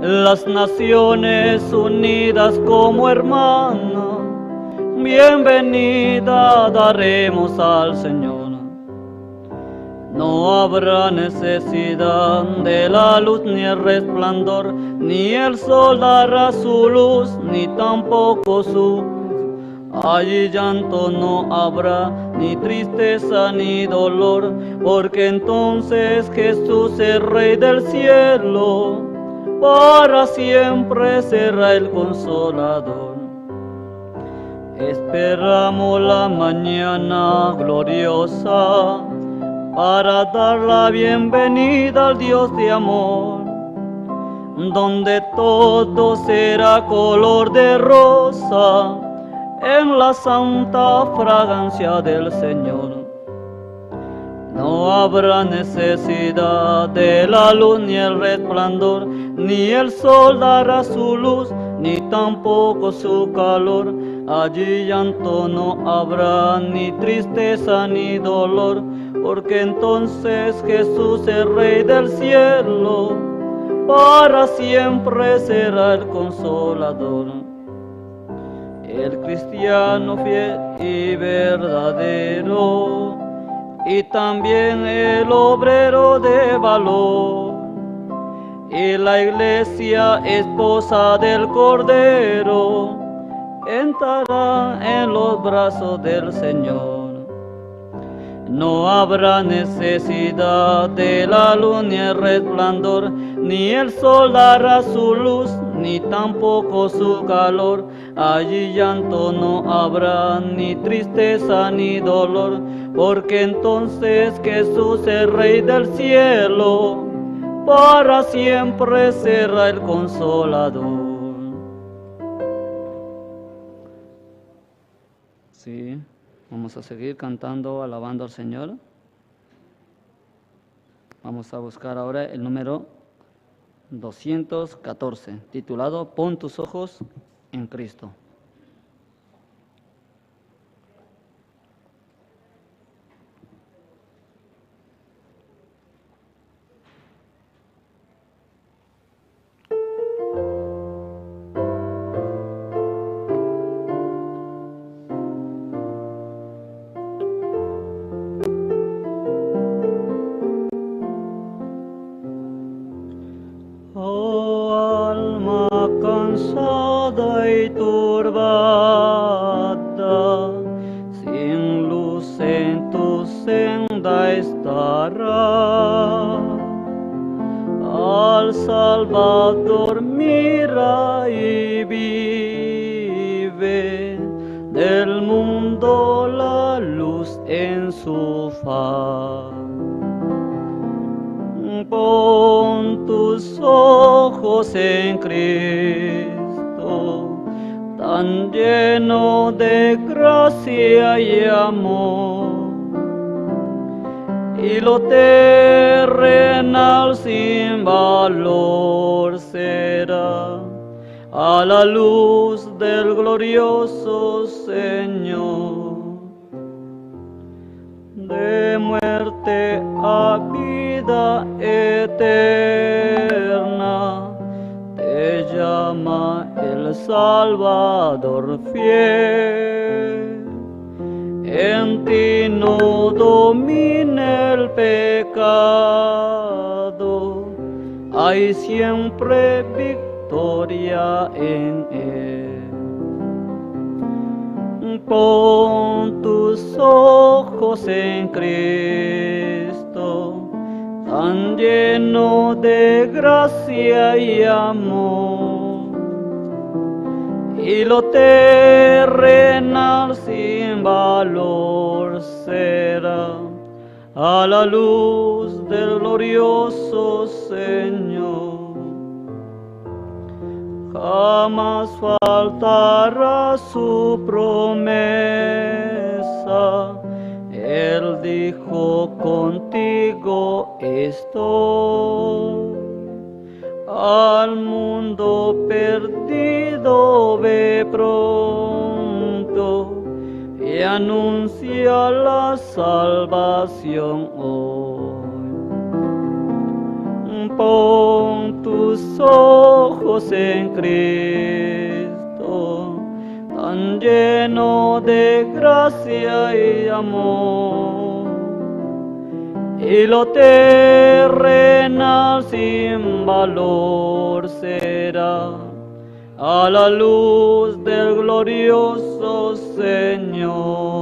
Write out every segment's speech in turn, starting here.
Las naciones unidas como hermanas, bienvenida daremos al Señor. No habrá necesidad de la luz ni el resplandor, ni el sol dará su luz, ni tampoco su. Allí llanto no habrá, ni tristeza ni dolor, porque entonces Jesús es Rey del cielo, para siempre será el Consolador. Esperamos la mañana gloriosa, para dar la bienvenida al Dios de amor, donde todo será color de rosa, en la santa fragancia del Señor. No habrá necesidad de la luz ni el resplandor, ni el sol dará su luz, ni tampoco su calor. Allí llanto no habrá, ni tristeza ni dolor, porque entonces Jesús es Rey del cielo, para siempre será el Consolador. El cristiano fiel y verdadero, y también el obrero de valor, y la iglesia esposa del Cordero, entrará en los brazos del Señor. No habrá necesidad de la luz ni el resplandor, ni el sol dará su luz, ni tampoco su calor. Allí llanto no habrá, ni tristeza ni dolor, porque entonces Jesús es Rey del cielo, para siempre será el Consolador. Sí. Vamos a seguir cantando, alabando al Señor. Vamos a buscar ahora el número 214, titulado Pon tus ojos en Cristo. Cansada y turbada, sin luz en tu senda estará. Al Salvador mira y vive, del mundo la luz en su faz. Pon tus ojos en Cristo, tan lleno de gracia y amor, y lo terrenal sin valor será a la luz del glorioso Señor. De muerte a vida eterna te llama el Salvador fiel. En ti no domina el pecado, hay siempre victoria en él. Pon tus ojos en Cristo, tan lleno de gracia y amor, y lo terrenal sin valor será a la luz del glorioso Señor. Jamás faltará su promesa, Él dijo contigo estoy. Al mundo perdido ve pronto y anuncia la salvación hoy. pon tus ojos en Cristo, tan lleno de gracia y amor, y lo terrenal sin valor será a la luz del glorioso Señor.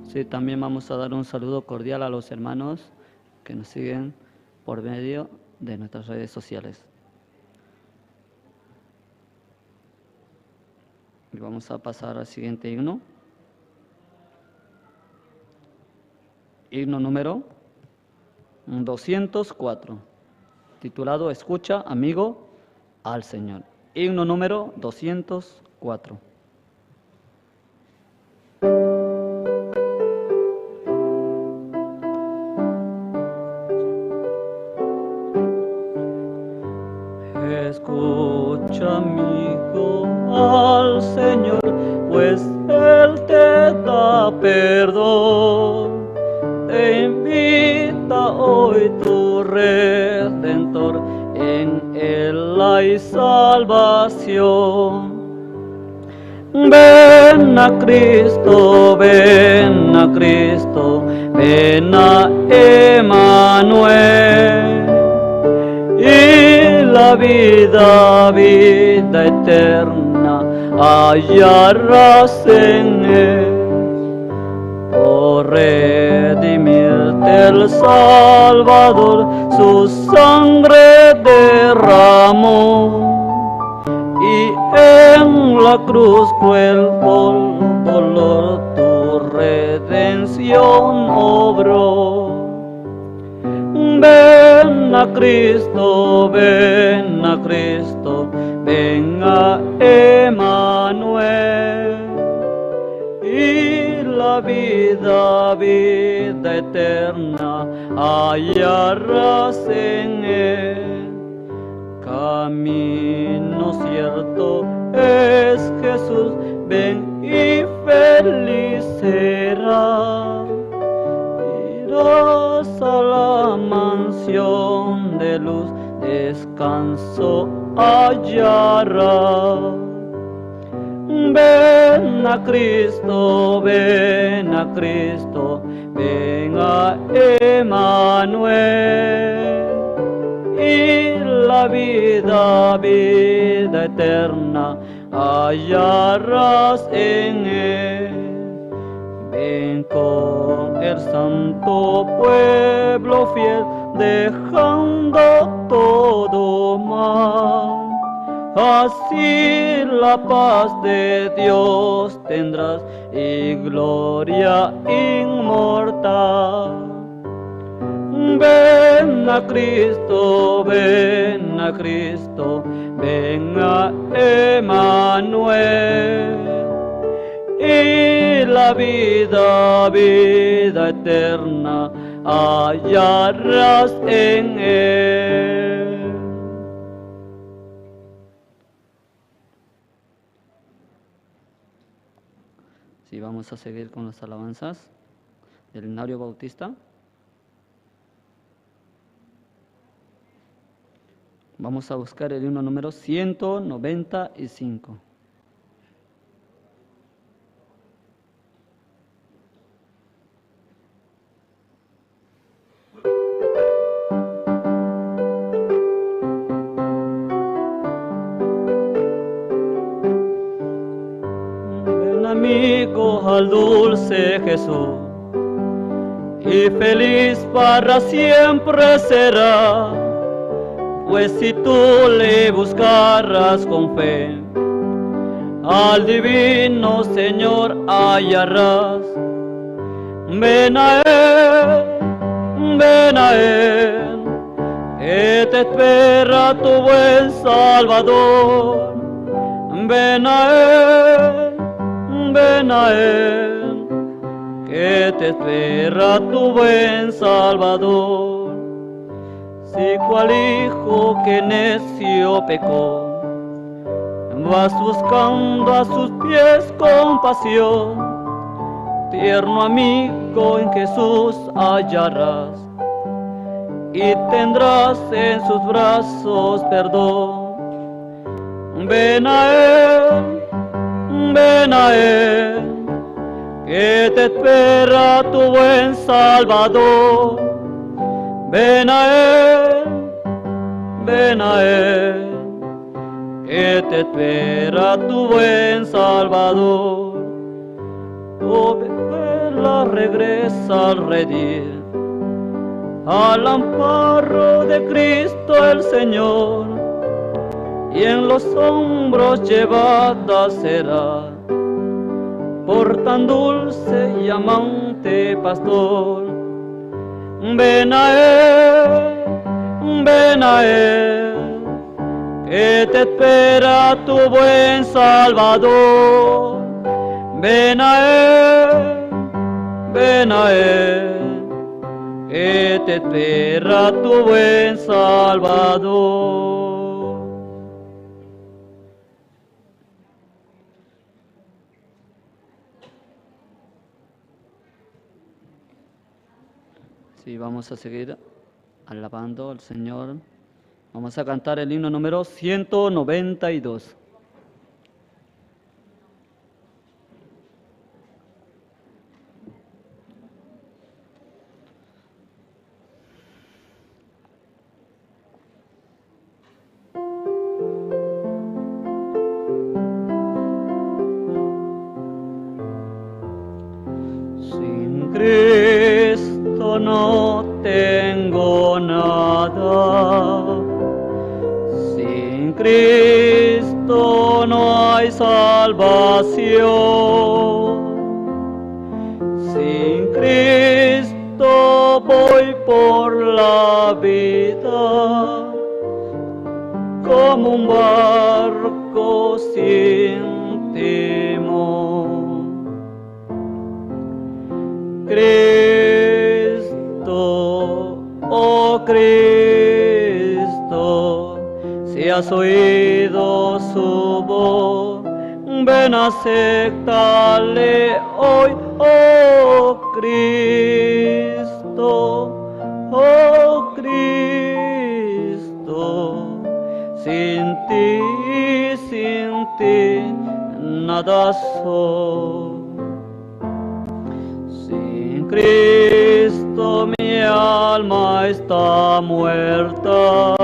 Sí, también vamos a dar un saludo cordial a los hermanos que nos siguen por medio de nuestras redes sociales. Y vamos a pasar al siguiente himno. Himno número 204, titulado Escucha, amigo, al Señor. Himno número 204. Escucha, amigo, al Señor, pues Él te da perdón. Te invita hoy tu Redentor, en Él hay salvación. Ven a Cristo, ven a Cristo, ven a Emmanuel. Y la vida, vida eterna, hallarás en Él. Por redimirte el Salvador, su sangre derramó, y en la cruz fue el dolor, tu redención obró. Ven a Cristo, ven a Cristo, ven a Emmanuel. Y la vida, vida eterna, hallarás en Él. Camino cierto es Jesús, ven y feliz serás. Irás a la mansión de luz, descanso hallarás. Ven a Cristo, ven a Cristo, ven a Emmanuel. Y la vida, vida eterna, hallarás en Él. Ven con el santo pueblo fiel, dejando todo mal. Así la paz de Dios tendrás y gloria inmortal. Ven a Cristo, ven a Cristo, ven a Emmanuel. Y la vida, vida eterna, hallarás en Él. Sí, vamos a seguir con las alabanzas del Himnario Bautista. Vamos a buscar el himno número 195. Ven, amigo, al dulce Jesús, y feliz para siempre será. Pues si tú le buscaras con fe, al divino Señor hallarás. Ven a Él, que te espera tu buen Salvador. Ven a Él, que te espera tu buen Salvador. Si cual hijo que necio pecó, vas buscando a sus pies compasión, tierno amigo en Jesús hallarás. y tendrás en sus brazos perdón. Ven a Él, que te espera tu buen Salvador. Ven a Él, que te espera tu buen Salvador. Oveja regresa al redil, al amparo de Cristo el Señor, y en los hombros llevada será por tan dulce y amante pastor. Ven a Él, que te espera tu buen Salvador. Ven a Él, que te espera tu buen Salvador. Sí, vamos a seguir alabando al Señor. Vamos a cantar el himno número 192. Sin Cristo no tengo nada, sin Cristo no hay salvación, sin Cristo voy por la vida como un barco sin timón. Cristo, oh Cristo, si has oído su voz, ven a aceptarle hoy, oh Cristo, oh Cristo. Sin ti, nada soy. Sin Cristo mi alma está muerta,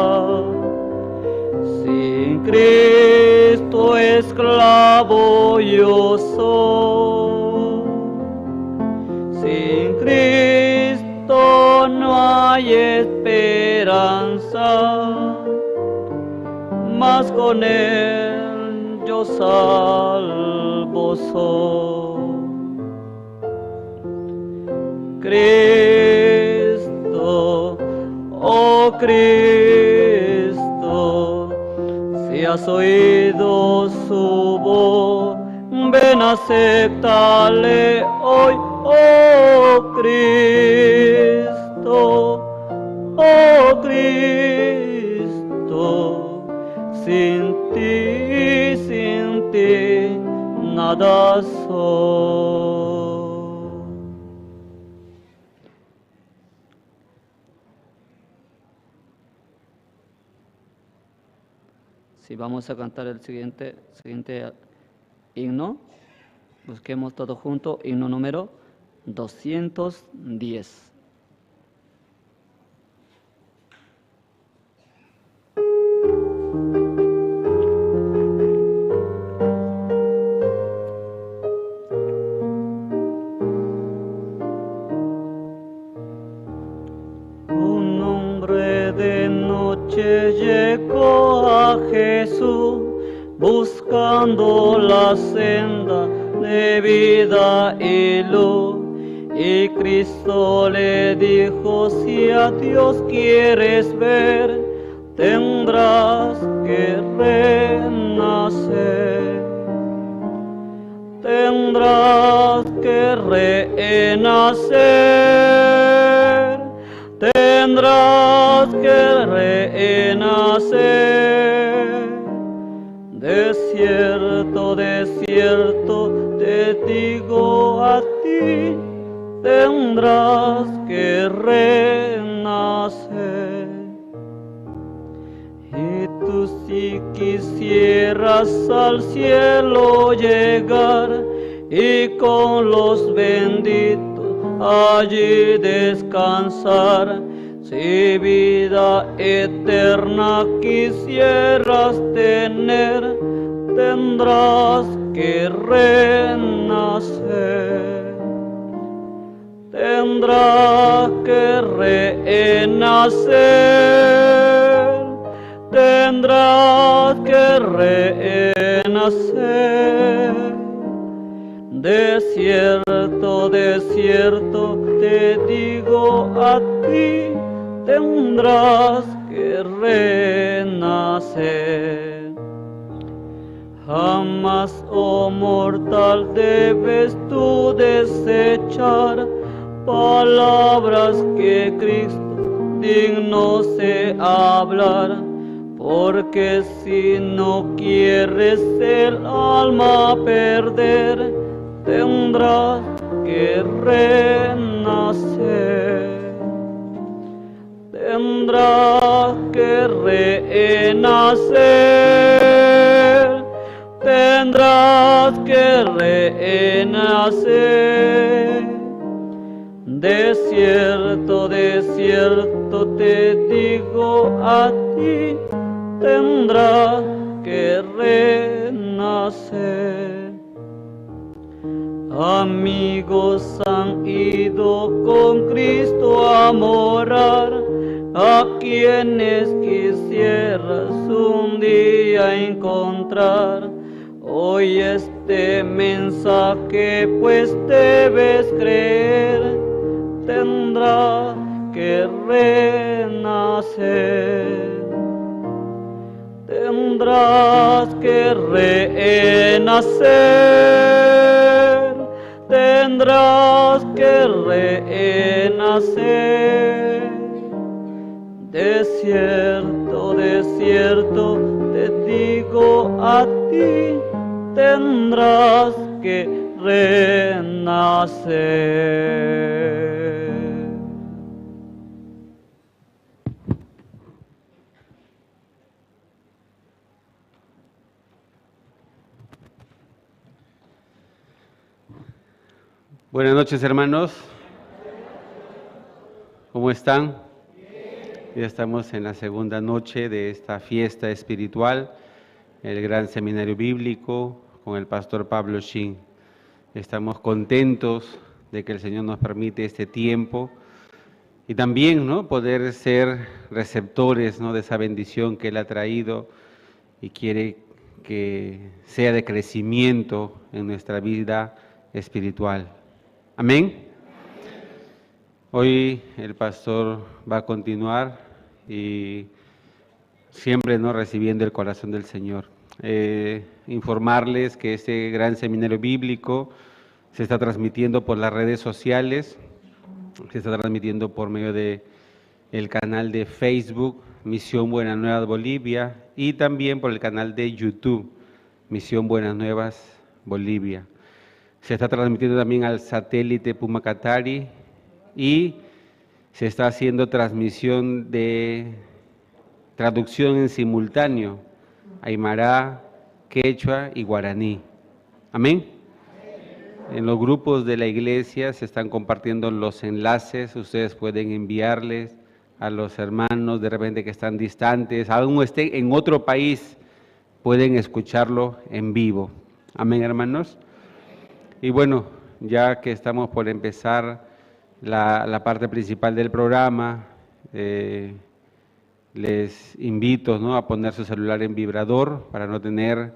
sin Cristo esclavo yo soy, sin Cristo no hay esperanza, mas con Él yo salvo soy. Cristo, oh Cristo, si has oído su voz, ven a aceptarle hoy, oh Cristo, oh Cristo. Sin ti, nada soy. Si vamos a cantar el siguiente himno, busquemos todos juntos, himno número 210. Un hombre de noche llegó a Jesús buscando la senda de vida y luz, y Cristo le dijo: si a Dios quieres ver, tendrás que renacer, tendrás que renacer, tendrás que renacer. Desierto, desierto, te digo a ti, tendrás que renacer. si quisieras al cielo llegar y con los benditos allí descansar, si vida eterna quisieras tener, tendrás que renacer. Tendrás que renacer, tendrás que renacer. Desierto, desierto, te digo a ti, tendrás que renacer. Jamás, oh mortal, debes tú desechar palabras que Cristo digno se hablar, porque si no quieres el alma perder, tendrás que renacer. Tendrás que renacer. Tendrás que renacer. Desierto, desierto, te digo a ti, tendrás que renacer. Amigos han ido con Cristo a morar, a quienes quisieras un día encontrar. Hoy este mensaje pues debes creer, tendrás que renacer. Tendrás que renacer. Tendrás que renacer. Desierto, desierto, te digo a ti, tendrás que renacer. Buenas noches, hermanos. ¿Cómo están? Ya estamos en la segunda noche de esta fiesta espiritual, el Gran Seminario Bíblico, con el pastor Pablo Shin. Estamos contentos de que el Señor nos permite este tiempo y también, ¿no?, poder ser receptores, ¿no?, de esa bendición que Él ha traído y quiere que sea de crecimiento en nuestra vida espiritual. Amén. Hoy el pastor va a continuar y siempre, ¿no?, recibiendo el corazón del Señor. Informarles que este gran seminario bíblico se está transmitiendo por las redes sociales, se está transmitiendo por medio de el canal de Facebook Misión Buenas Nuevas Bolivia y también por el canal de YouTube Misión Buenas Nuevas Bolivia. Se está transmitiendo también al satélite Pumacatari y se está haciendo transmisión de traducción en simultáneo, Aymara, Quechua y Guaraní. Amén. En los grupos de la iglesia se están compartiendo los enlaces, ustedes pueden enviarles a los hermanos de repente que están distantes, aún estén en otro país, pueden escucharlo en vivo. Amén, hermanos. Y bueno, ya que estamos por empezar la parte principal del programa, les invito, ¿no?, a poner su celular en vibrador para no tener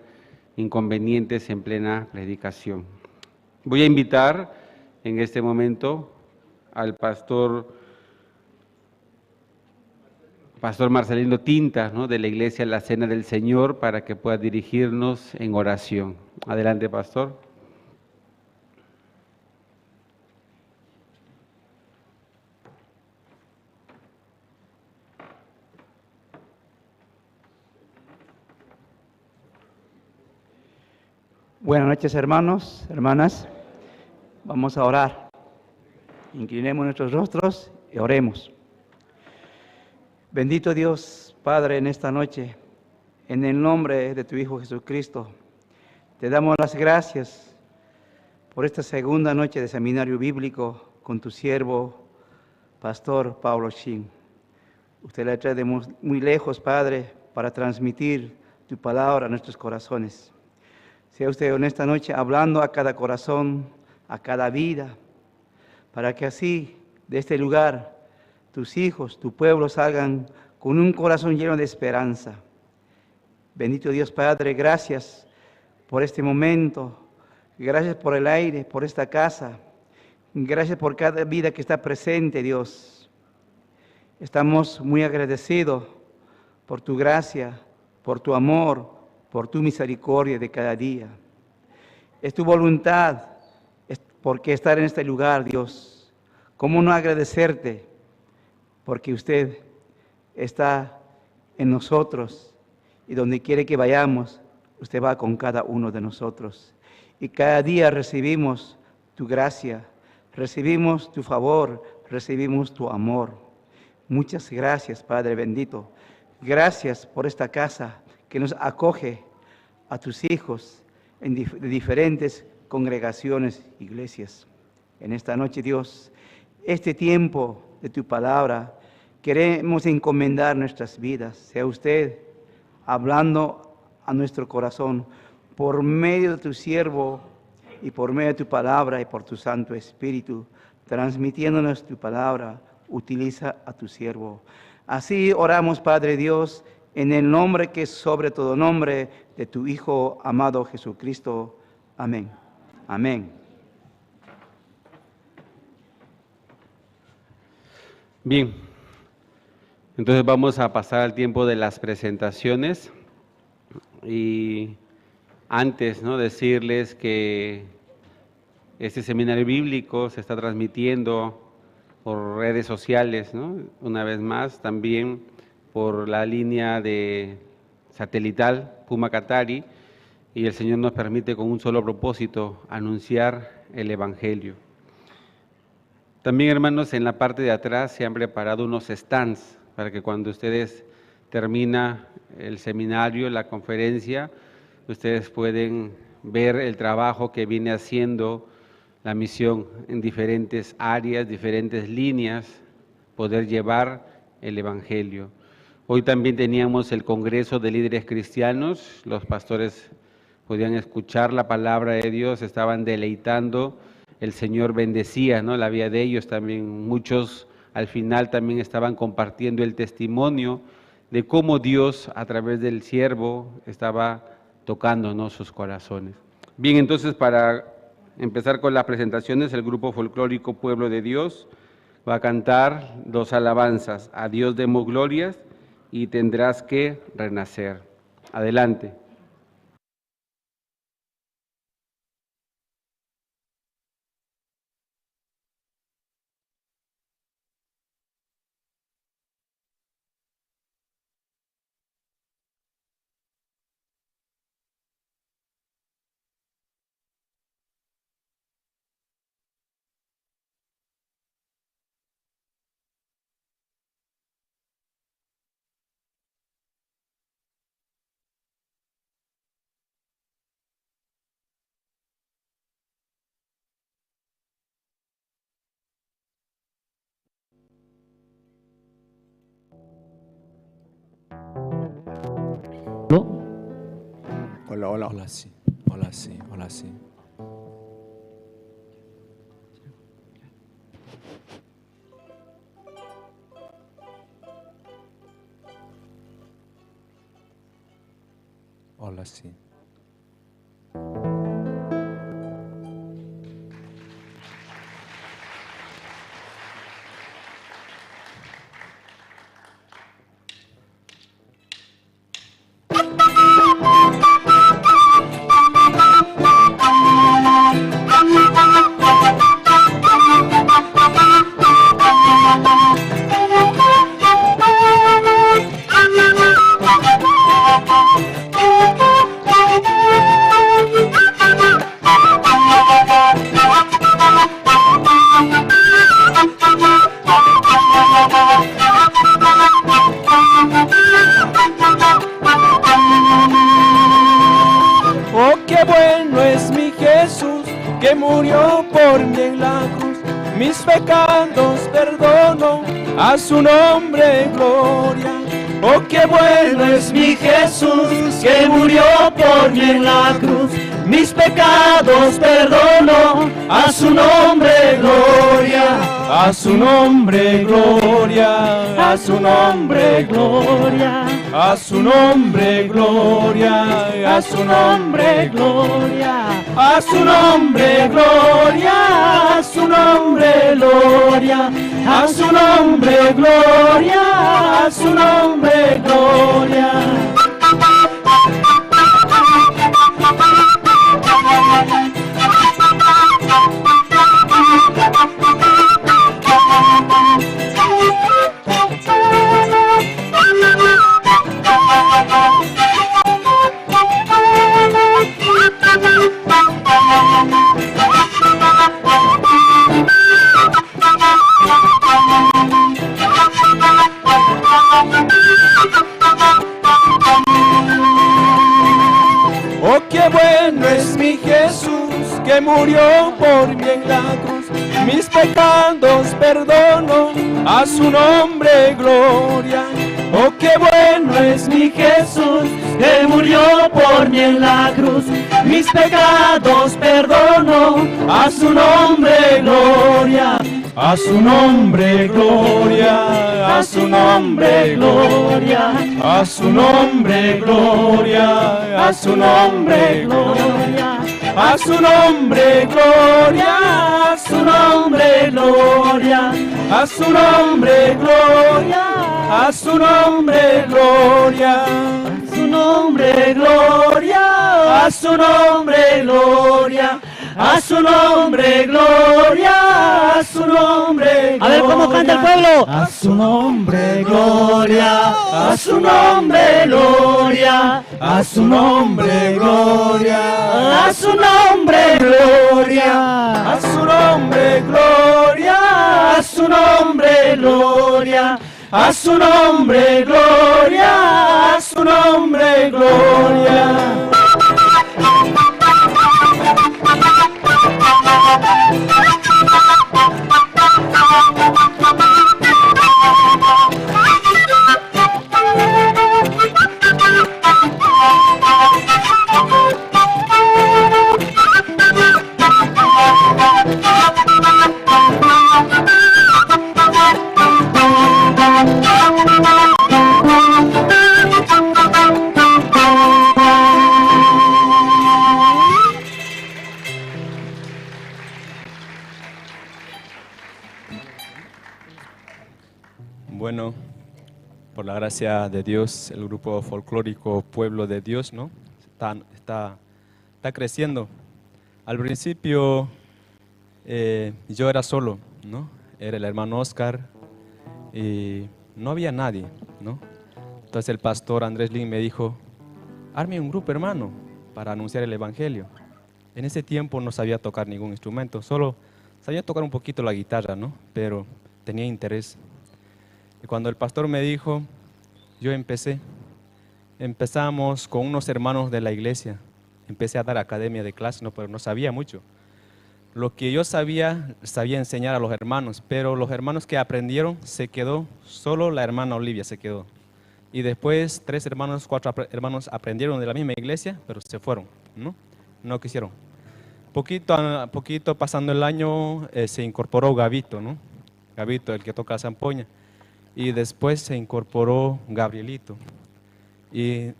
inconvenientes en plena predicación. Voy a invitar en este momento al pastor Marcelino Tinta, ¿no?, de la Iglesia La Cena del Señor, para que pueda dirigirnos en oración. Adelante, pastor. Buenas noches, hermanos, hermanas. Vamos a orar. Inclinemos nuestros rostros y oremos. Bendito Dios, Padre, en esta noche en el nombre de tu Hijo Jesucristo, te damos las gracias por esta segunda noche de seminario bíblico con tu siervo, Pastor Pablo Shin. Usted la trae de muy lejos, Padre, para transmitir tu palabra a nuestros corazones. Sea usted en esta noche hablando a cada corazón, a cada vida, para que así, de este lugar, tus hijos, tu pueblo salgan con un corazón lleno de esperanza. Bendito Dios Padre, gracias por este momento, gracias por el aire, por esta casa, gracias por cada vida que está presente, Dios. Estamos muy agradecidos por tu gracia, por tu amor, por tu misericordia de cada día. Es tu voluntad, porque estar en este lugar, Dios. ¿Cómo no agradecerte? Porque usted está en nosotros y donde quiere que vayamos, usted va con cada uno de nosotros. Y cada día recibimos tu gracia, recibimos tu favor, recibimos tu amor. Muchas gracias, Padre bendito. Gracias por esta casa que nos acoge a tus hijos en diferentes congregaciones, iglesias. En esta noche, Dios, este tiempo de tu palabra, queremos encomendar nuestras vidas. Sea usted hablando a nuestro corazón por medio de tu siervo y por medio de tu palabra y por tu Santo Espíritu, transmitiéndonos tu palabra. Utiliza a tu siervo. Así oramos, Padre Dios, en el nombre que es sobre todo nombre de tu Hijo amado Jesucristo. Amén. Amén. Bien, entonces vamos a pasar al tiempo de las presentaciones y antes, ¿no?, decirles que este seminario bíblico se está transmitiendo por redes sociales, ¿no?, una vez más, también por la línea de satelital Puma Katari, y el Señor nos permite con un solo propósito, anunciar el Evangelio. También, hermanos, en la parte de atrás se han preparado unos stands para que cuando ustedes termina el seminario, la conferencia, ustedes pueden ver el trabajo que viene haciendo la misión en diferentes áreas, diferentes líneas, poder llevar el Evangelio. Hoy también teníamos el Congreso de Líderes Cristianos, los pastores podían escuchar la palabra de Dios, estaban deleitando, el Señor bendecía, ¿no?, la vida de ellos también. Muchos al final también estaban compartiendo el testimonio de cómo Dios a través del siervo estaba tocando, ¿no?, sus corazones. Bien, entonces para empezar con las presentaciones, el grupo folclórico Pueblo de Dios va a cantar dos alabanzas: A Dios demos glorias y Tendrás que renacer. Adelante. Hola, hola. Hola, sí. Hola, sí. Hola, sí. Hola, sí. que murió por mí en la cruz. Mis pecados perdono, a su nombre gloria. Oh, qué bueno es mi Jesús, que murió por mí en la cruz. Mis pecados perdono, a su nombre gloria. A su nombre gloria, a su nombre gloria. A su nombre gloria, a su nombre gloria. A su nombre gloria, a su nombre gloria. A su nombre gloria, a su nombre gloria. Oh, qué bueno es mi Jesús, que murió por mí en la cruz. Mis pecados perdono, a su nombre gloria. Oh, qué bueno es mi Jesús, que murió por mí en la cruz. Mis pecados perdono, a su nombre gloria. A su nombre gloria, a su nombre gloria, a su nombre gloria, a su nombre gloria, a su nombre gloria, a su nombre gloria, a su nombre gloria, a su nombre gloria, a su nombre gloria, a su nombre gloria. A su nombre, gloria, a su nombre, gloria. A ver cómo canta el pueblo. A su nombre, gloria, a su nombre, gloria, a su nombre, gloria, a su nombre, gloria, a su nombre, gloria, a su nombre, gloria, a su nombre, gloria, a su nombre, gloria. Bueno, por la gracia de Dios, el grupo folclórico Pueblo de Dios, ¿no? Está creciendo. Al principio yo era solo, ¿no? Era el hermano Oscar y no había nadie, ¿no? Entonces el pastor Andrés Lin me dijo, arme un grupo, hermano, para anunciar el evangelio. En ese tiempo no sabía tocar ningún instrumento, solo sabía tocar un poquito la guitarra, ¿no? Pero tenía interés. Y cuando el pastor me dijo, yo empezamos con unos hermanos de la iglesia. Empecé a dar academia de clases, no, pero no sabía mucho. Lo que yo sabía enseñar a los hermanos, pero los hermanos que aprendieron se quedó, solo la hermana Olivia se quedó. Y después 3 hermanos, 4 hermanos aprendieron de la misma iglesia, pero se fueron, no quisieron. Poquito pasando el año se incorporó Gabito, ¿no? Gabito, el que toca zampoña. Y después se incorporó Gabrielito. Y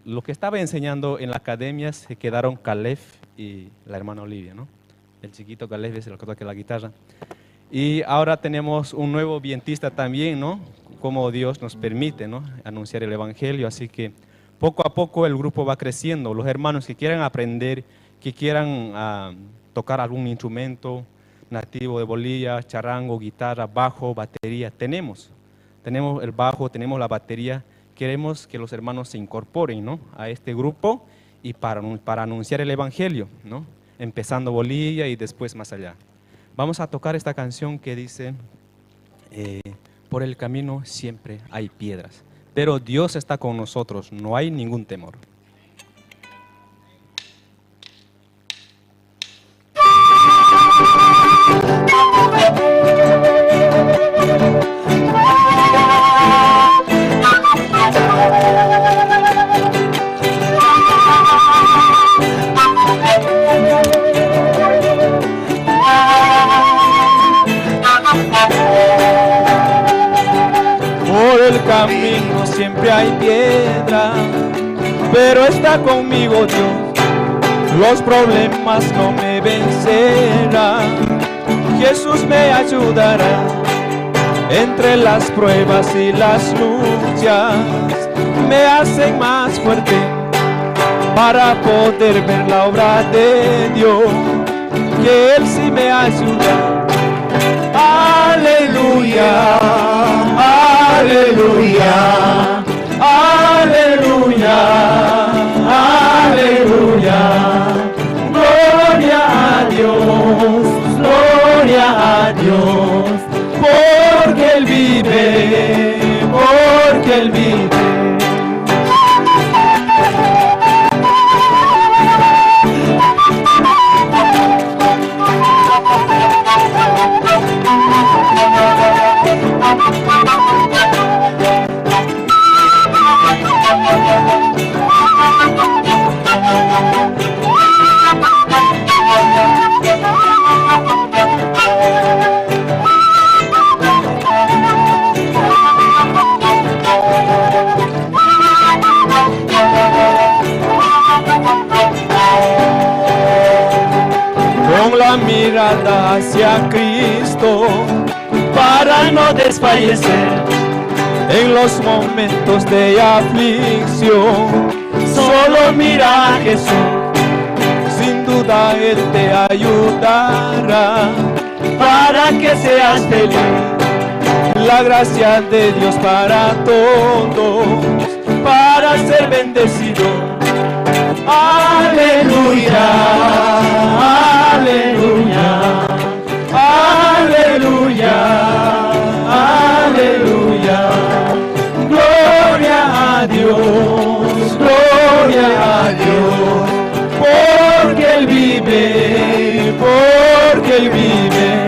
lo que estaba enseñando en la academia se quedaron Caleb y la hermana Olivia, ¿no? El chiquito Caleb es el que toca la guitarra. Y ahora tenemos un nuevo vientista también, ¿no? Como Dios nos permite, ¿no? Anunciar el evangelio. Así que poco a poco el grupo va creciendo. Los hermanos que quieran aprender, que quieran tocar algún instrumento nativo de Bolivia, charango, guitarra, bajo, batería, tenemos el bajo, tenemos la batería. Queremos que los hermanos se incorporen, ¿no? A este grupo y para anunciar el evangelio, ¿no? Empezando Bolivia y después más allá. Vamos a tocar esta canción que dice, por el camino siempre hay piedras, pero Dios está con nosotros, no hay ningún temor. camino siempre hay piedra, pero está conmigo Dios, los problemas no me vencerán. Jesús me ayudará entre las pruebas y las luchas, me hacen más fuerte para poder ver la obra de Dios, que Él sí me ayuda. Aleluya, aleluya, aleluya, aleluya. Gloria a Dios, gloria a Dios, porque Él vive, porque Él vive. Con la mirada hacia Cristo, para no desfallecer en los momentos de aflicción. Solo mira a Jesús, sin duda Él te ayudará para que seas feliz. La gracia de Dios para todos, para ser bendecido. Aleluya, aleluya, aleluya, aleluya. Gloria a Dios, gloria a Dios, porque Él vive, porque Él vive.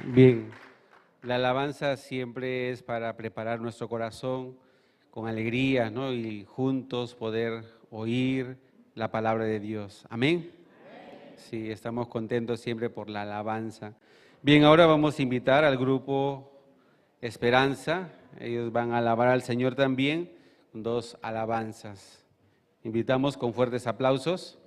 Bien, la alabanza siempre es para preparar nuestro corazón con alegría, ¿no? Y juntos poder oír la palabra de Dios. Amén. Sí, estamos contentos siempre por la alabanza. Bien, ahora vamos a invitar al grupo Esperanza. Ellos van a alabar al Señor también con 2 alabanzas. Invitamos con fuertes aplausos.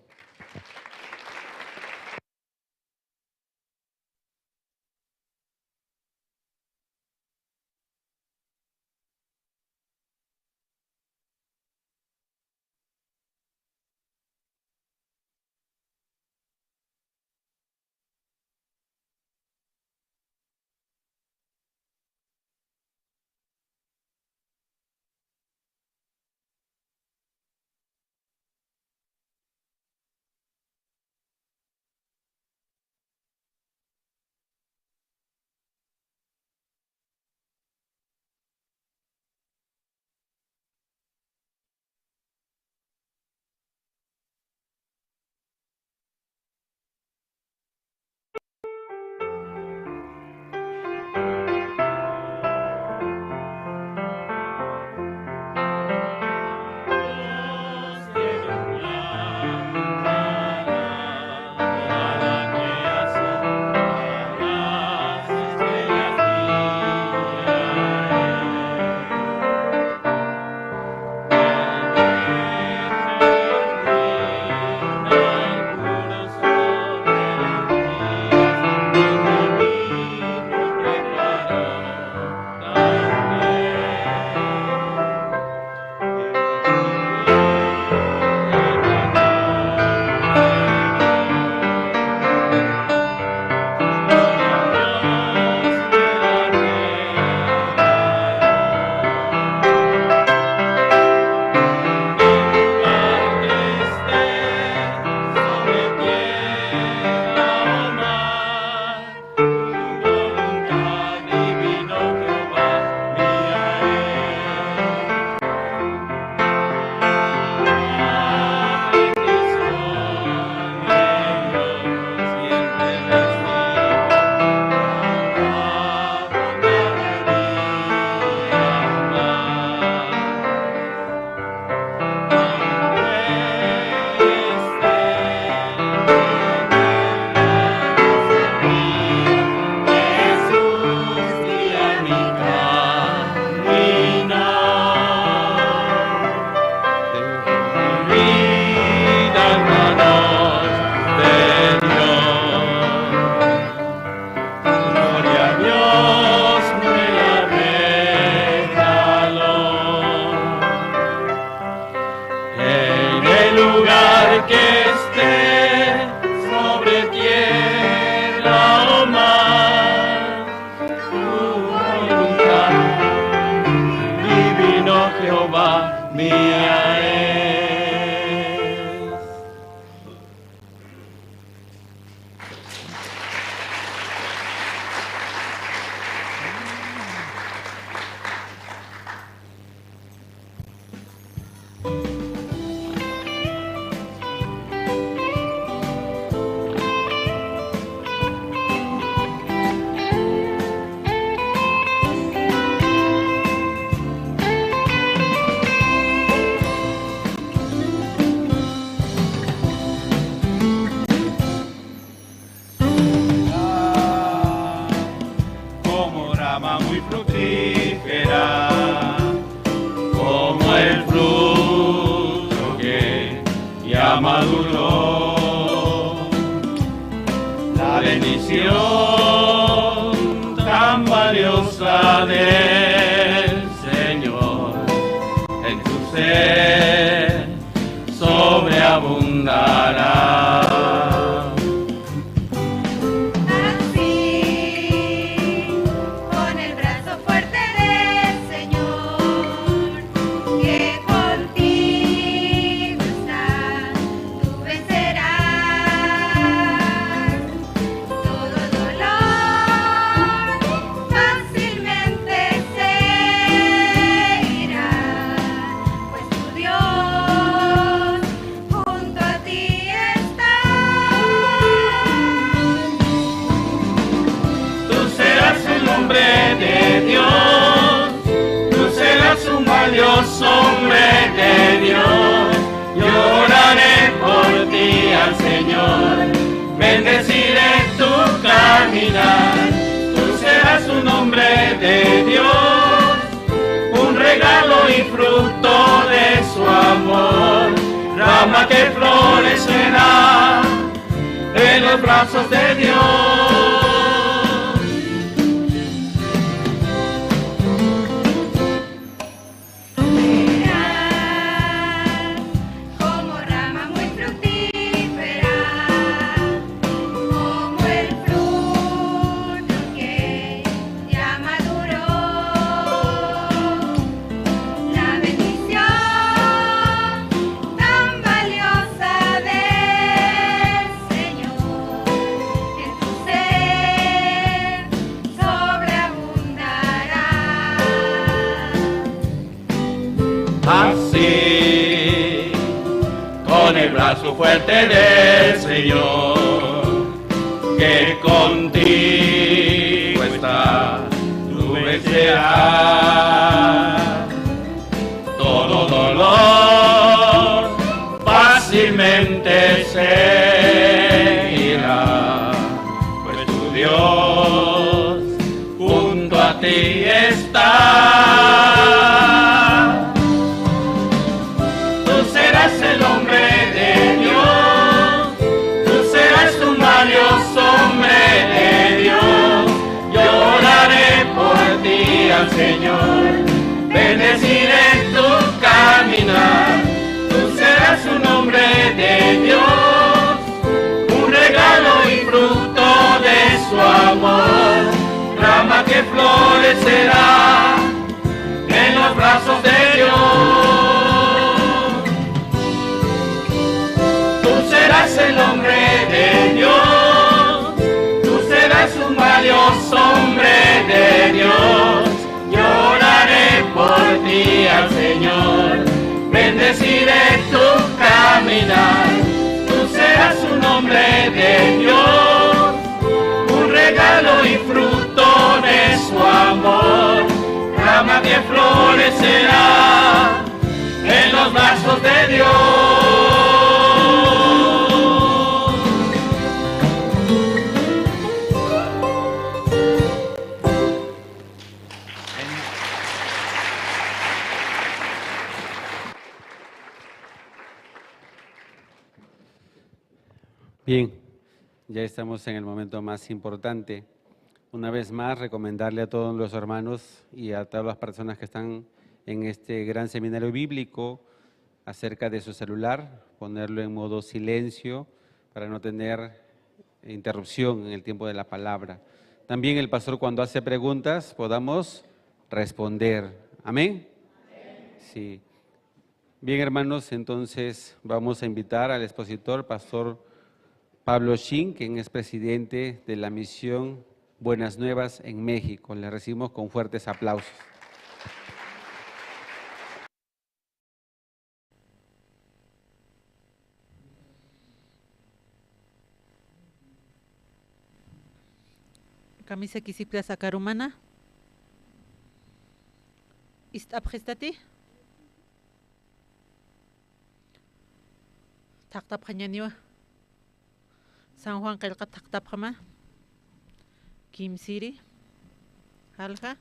lugar que esté sobre tierra o mar, tu voluntad, divino Jehová, mía es. Como rama muy fructífera, Como el fruto que ya maduró, la bendición tan valiosa del Señor en tu ser sobreabundará. Así, con el brazo fuerte del Señor, que contigo está, tú vencerás todo dolor, fácilmente se irá, pues tu Dios junto a ti está. Tú serás un hombre de Dios, tú serás un valioso hombre de Dios. Yo oraré por ti al Señor, bendeciré tu caminar. Tú serás un hombre de Dios, un regalo y fruto de su amor, rama que florecerá en los brazos de Dios. Serás como rama muy fructífera, como el fruto que ya maduró, la bendición tan valiosa del Señor en tu ser sobreabundará. Así, con el brazo fuerte del Señor, que contigo está, tú vencerás todo dolor, fácilmente se irá, pues tu Dios junto a ti está. Tú serás el hombre de Dios, tú serás un valioso hombre de Dios. Yo oraré por ti al Señor, bendeciré tu caminar. Tú serás un hombre de Dios, un regalo y fruto de su amor, rama que florecerá en los brazos de Dios. Tú serás el hombre de Dios, tú serás un valioso hombre de Dios. Yo oraré por ti al Señor, bendeciré tu caminar. Tú serás un hombre de Dios, un regalo y fruto de su amor, rama que florecerá en los brazos de Dios. Bien, ya estamos en el momento más importante. Una vez más, recomendarle a todos los hermanos y a todas las personas que están en este gran seminario bíblico acerca de su celular, ponerlo en modo silencio para no tener interrupción en el tiempo de la palabra. También el pastor, cuando hace preguntas, podamos responder. ¿Amén? Sí. Bien, hermanos, entonces vamos a invitar al expositor, pastor Pablo Shin, quien es presidente de la misión Buenas Nuevas en México. Le recibimos con fuertes aplausos. Camisa kisipla sakarumana. Istapjestati. Taktap kanyaniwa. San Juan qilqa taktap kama. Kim City. Halja.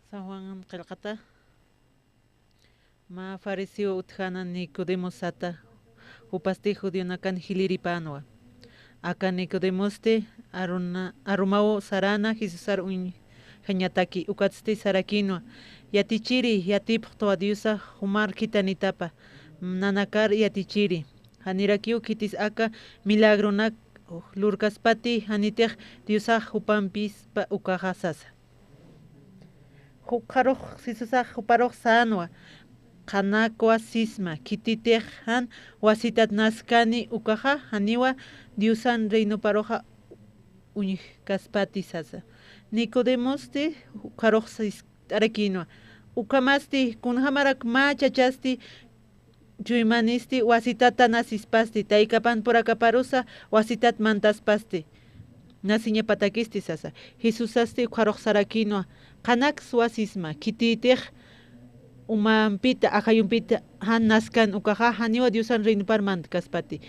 San Juan qilqata. Ma fariseo utjana Nicodemo sata. Upasti judionakan hiliripanwa. Aka Nicodemoste arumao sarana Jesusar un hañataki ukatsti sarakinwa. Yatichiri yatipto adiusa humar kitanitapa. Nanakar yatichiri. Hanirakiu kitis aka milagronak lurkaspati hanitej diusa hupampis pa ukajasasa. Hukaroj sisusa huparoj sanwa. Kanakwa sisma kititejan wasitat naskani ukaja haniwa diusan reino paroja uñi kaspati sasa. Nicodemoste karoxis arequino. Ukamasti kunhamarak ma chachasti yuimanisti wasitata nasispasti taikapan por acaparusa wasitat mantaspasti. Nasiña patakisti sasa. Jesusasti karoxaraquino. Kanak suasisma kititej umampita akayumpita han naskan ukaja haniwa diusan reinparmant kaspati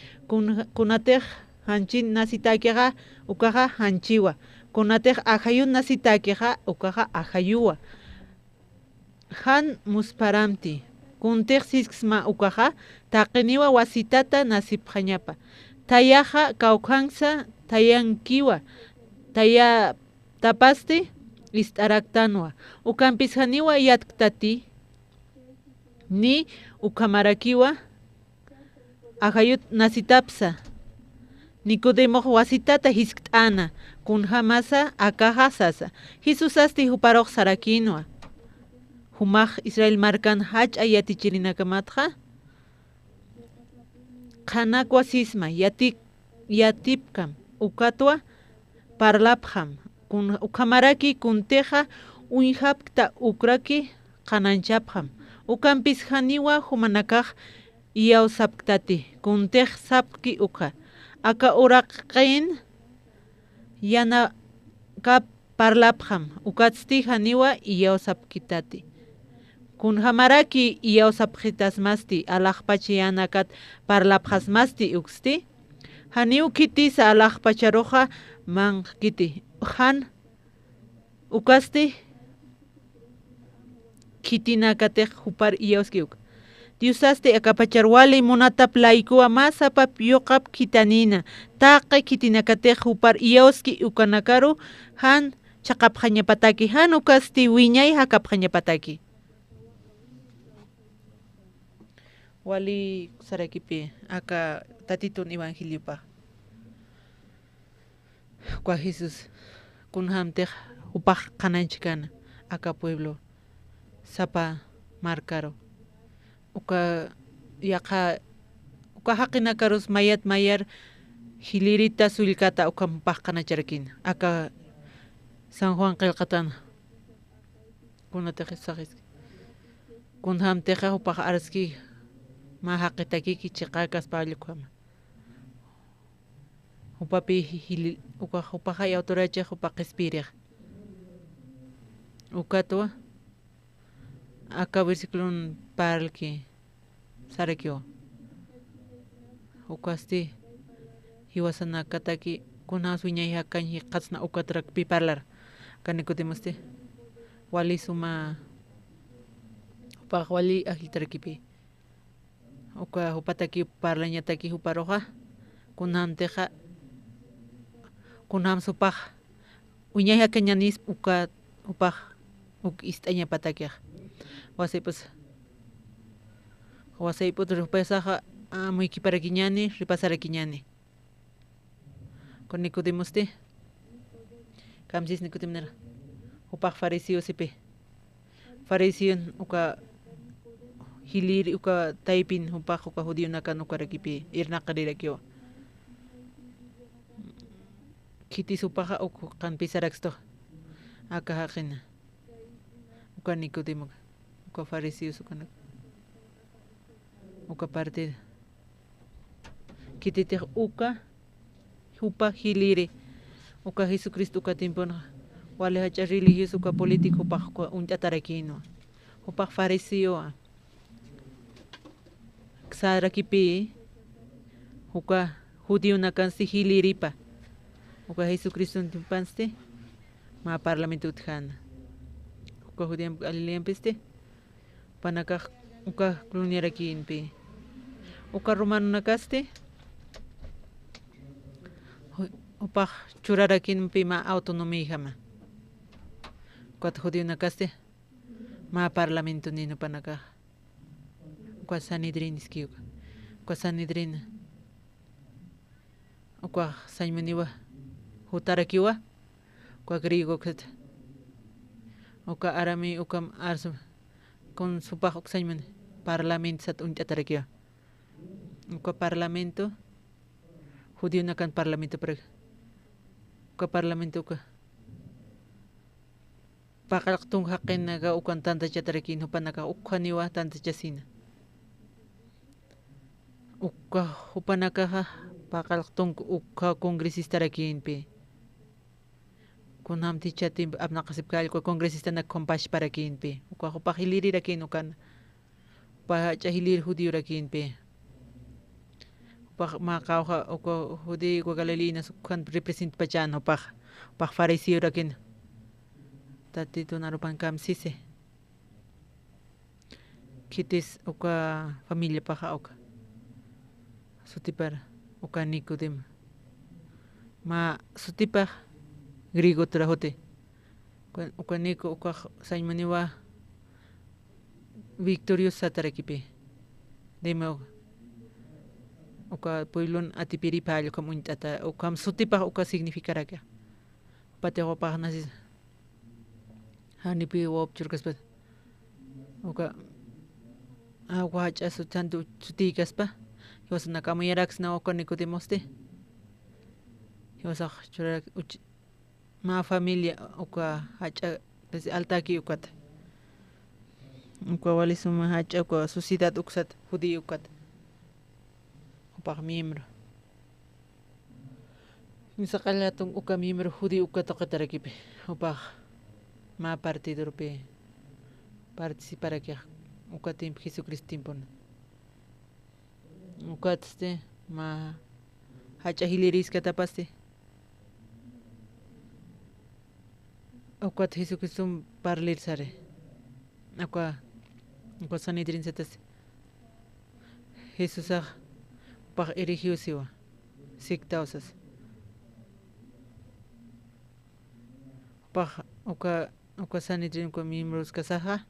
kunatej hanchin nasitakeja ukaja hanchiwa kunatej akayun nasitakeja ukaja akayuwa han musparamti kuntej sisma ukaja taqiniwa wasitata nasipjañapa tayaja kaukansa tayankiwa taya tapasti istaraktanwa ukampis haniwa yaktati ni ukamarakiwa akayut nasitapsa Nicodemo wasitata hisktana kun hamasa akaja sasa Jesusasti huparoj sarakinwa humaj Israel markan hach ayatichirinakamatja kanakwa sisma yatipkam ukatwa parlapjam kun ukamaraki kunteja uinjapta ukraki kananchapjam ukampis haniwa humanakaj iyaw sapktati kuntej sapki uka aka uraqin yana kap parlapjam ukatsti haniwa iyaw sapkitati kun hamaraki iyaw sapjitasmasti alajpachi yanakat parlapjasmasti uksti haniw kitisa alajpacharoja mankiti han ukasti kitinakatej hupar iyawskiuk diusaste akapacharwali monatap laikuwa masapap yoqap kitanina taqe kitinakatej hupar iyawski ukanakaru han chaqapjañapataki han ukasti wiñay hakapjañapataki wali sarakipi aka tatitun evangeliopa kwa Jesus kunhamtej upaj kananchikana aka pueblo sapa marcaro uka yaqa uka haqinakarus mayar hilirita sulkata uka mpaqanacharkin aka San Juan qilqatan kunatej sagis kunhamteja upaj arski ma haqitaki chiqakas palikama upapi hilil uka upaja autorache upaq espirij ukatwa aka versículo paralki sarakyo ukasti hiwasana kataki kuna suñay hakan hi qatsna ukatrak piparlar kanikutimasti wali suma upaq wali ahitarkipi uka hupataki parlañataki huparoja kunam teja kunam supaq uñay hakanyanis uka upaq uk istaña patakiaj wasipus wasiput rupesaja muy kiparakiñani ripasarakiñani con Nicodemoste kamsis Nicodemonera upaq fariseo sipi fariseo uka hilir uka taipin upaq uka judío nakan uka rakipi irnaqarirakio kitis upaqa uku kan pisaraxto aka haqina uka Nicodemo uka fariseo uka partida kititij uka upa hiliri uka Jesucristo uka timpona wale hacha religioso uka político upa untatarakino upa fariseo xarakipi uka judío nakan si hiliripa uka Jesucristo timpanste ma parlamento utjana uka judío Galilea peste panaka uka cluniarakinpi uka romano nakaste upaq churarakinpi ma autonomía jama uka judío nakaste ma parlamento nino panaka uka Sanedrín iski uka Sanedrín uka saymaniwa hutarakiwa uka griego ket uka arami uka arsu con supaq uka sayman parlamento sat untatarakio uka parlamento judío nakan parlamento para uka parlamento uka paqalqtung haqqinaga ukan tanta chatarakin hupanaka ukhaniwa tanta chasina uka hupanaka paqalqtung uka congresista rakinpi kunam tichatim abnaqasipkal uka congresista nak compash para kinpi uka hupaqiliri rakin ukan pa chahilir judío rakinpi uka maqawqa uka judío uka galilina sukan represent pachan upaq fariseo rakin tatito narupan kamsise kitis uka familia paja uka sutipar uka Nicodemo ma sutipaj griego trajote uka Nico uka saymaniwa victorios satarakipi dime uka pueblon atipiri palio como intata uka sutipaj uka significaraka patewapaj nasis hanipi wop churkaspa uka agua hacha su tanto sutikaspa yos nakamuyarax na uka Nicodemoste yos churak ma familia uka hacha altaki ukata uka walisuma hacha uka sociedad uksat judío ukat upaq miembro misaqallatung uka miembro judío ukata qatarakipi upaq ma partido rupi participar aquí uka timp Jesucristo timpon ukaste ma hacha hiliris katapaste ukat Jesucristo parlir sare uka Sanedrín setas Jesus upaq erigiusiwa siktausas upaq uka Sanedrín uka miembros kasaja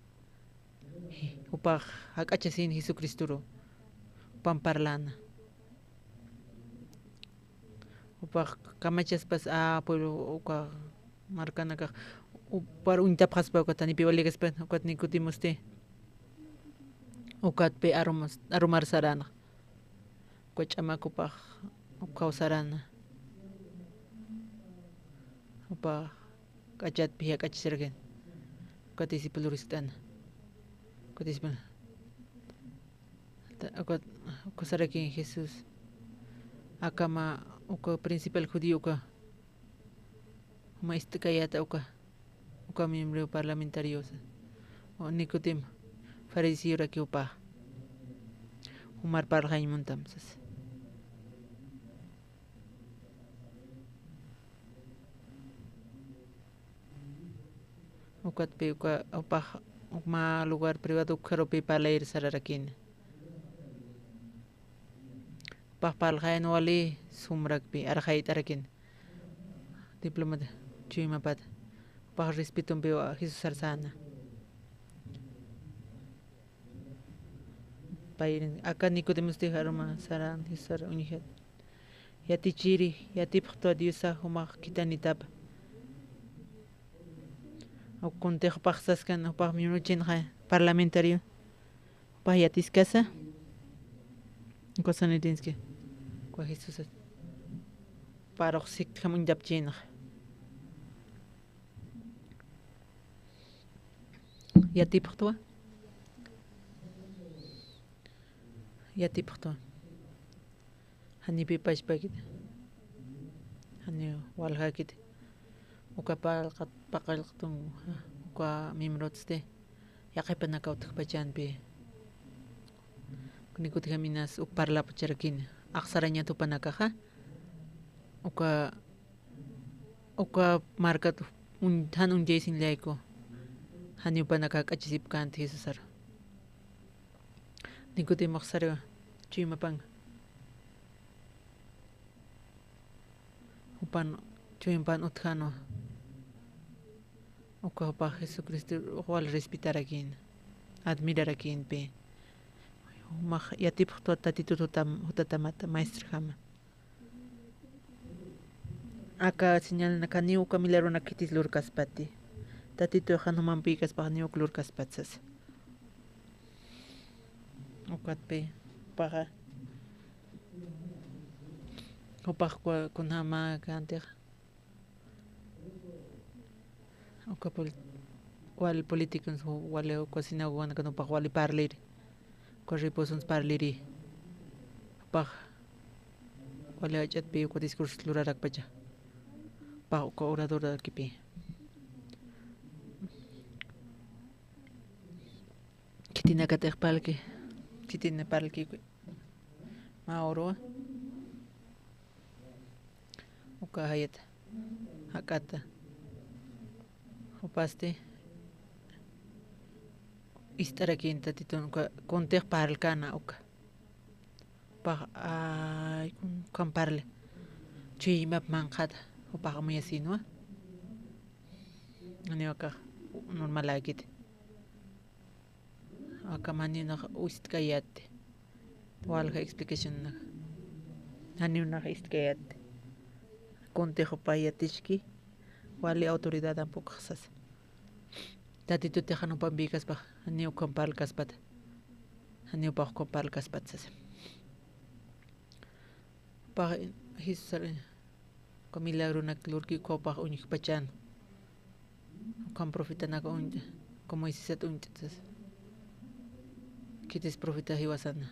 upaq hak'achasin Jesucristo pamparlana upaq kamachaspas pueblo uka markanaka upar untapqaspa uka tanipiwaligaspa uka Nicodemoste ukat pe aromar sarana uka ch'amakupaq kawsarana upaq k'achatpi hak'achisarqan uka discípulo ristana uka discípulo uka sarakin Jesús akama uka principal judío uka maistakayata uka miembro parlamentario o Nicodemo fariseo raki upaq Umar parqaymuntamsas. Ukatpi upaq ukma lugar privado ukharupi palayr sararakin. Upaq palqayan wali sumrakpi arqayta arakin. Diplomata chuymapat. Upaq respetumpi Jesus sarsana. Pay acá Nicodemus tijaruma saran Jesus unihat. Yati chiri yati pqto diosa humaq kitanitap. O consejo paxaskan o pa miembro chinja parlamentario. Pa yatis casa. Cosa no tienes que. Kwa Jesus. Para oxik jamun dap chinja. Yati pqto. Yati pqto. Hani pipash pagit. Hani walha kit. Ukapal kat pakal tung uka mimrotste yakipan nakautak pachanpi kunikut kaminas uparla pacharakin aksaranya tu panakaha uka markat han jason laiko hani upanaka kachisip kanti Jesusar nikuti maksaro chuyimapang upan chuyimpan uthano Uka pa Jesucristo wal respetar akin admirar akin pe mak yatip to tatitu hutatamata maestro jama aka señal nakaniu kamilaro nakitis lurkas pati tatitu hanuman pikas pa niu lurkas patsas ukat pe para upak kunama kanter Oka wal políticos wale cocina wana kanu pa wali parler corre posons parleri pa wale achat pe ko discurso lurarak pacha pa ko orador kipi kitina katek palke kitina palke ma oro oka hayat hakata Opaste istarakin tatitun kontek paralkana oka pa ay kun parle chimap manqat opa muyasinwa ani oka normal agit aka manina ustkayat walga explication na ani una istkayat kontek opayatishki wali autoridad tampoco xas tatitu tejano pambicas pa aniu compal kaspat aniu pa compal kaspat sas pa hisar ko milagro na klurki ko pa unik pachan kom profita na ko como isisat untas kitis profita hiwasana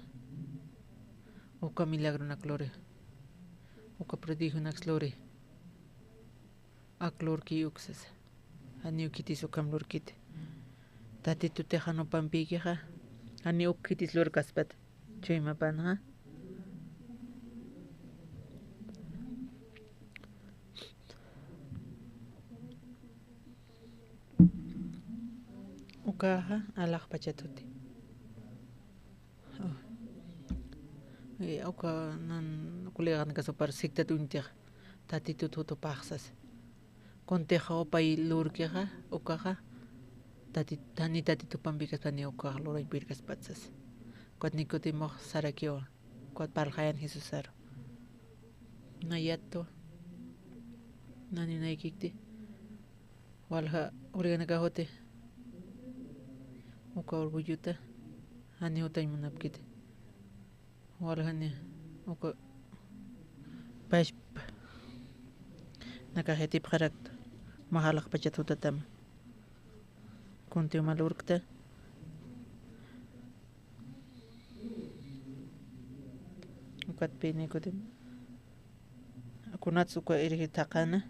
o ko milagro na klore o ko prodigio na klore aklor ki uksas aniu kitis ukam lor kit tatitu tejano pampikeja aniu kitis lor kaspat chuyma panha ukaja alaq pachatuti uka nan kulegan kasopar siktat untiq tatitu tuto paxas konteja opay lurkeja ukaja tatitu pambikas pani ukaja loray pirkas patsas kuat nikutimo sarakio kuat parjayan Jesusaro nayato nani naikikti walha urigana kajote uka orgulluta ani utay munapkite walhani uka pash nakaheti pharakta mahalak pachatutatam kunti malurkta ukat pini kutim kunatsu ko irhi taqana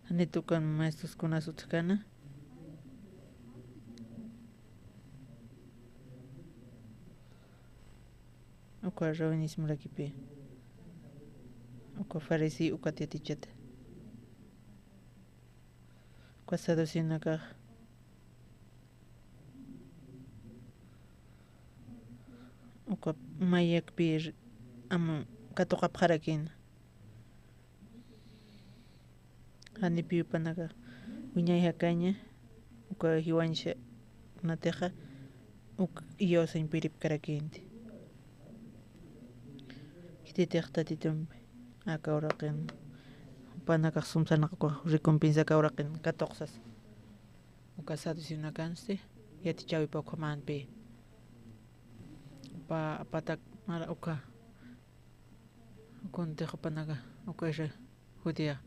Anitukan maestros con azutkana. Uka rawinis murakipi. Uka farisi uka tiatichata. Uka sadusinaka. Uka mayakpi am katoka parakin. Hanipi upanaka. Wiñay hakaña. Uka hiwansha nateja. Uka iyosa impirip karakinti. Titaqtatitum akauraqin panaka sumsanaka recompensa kauraqin katoqsas ukasado sinakanste yatichawi pokmanpi patak mara uka kontejo panaka ukasha judia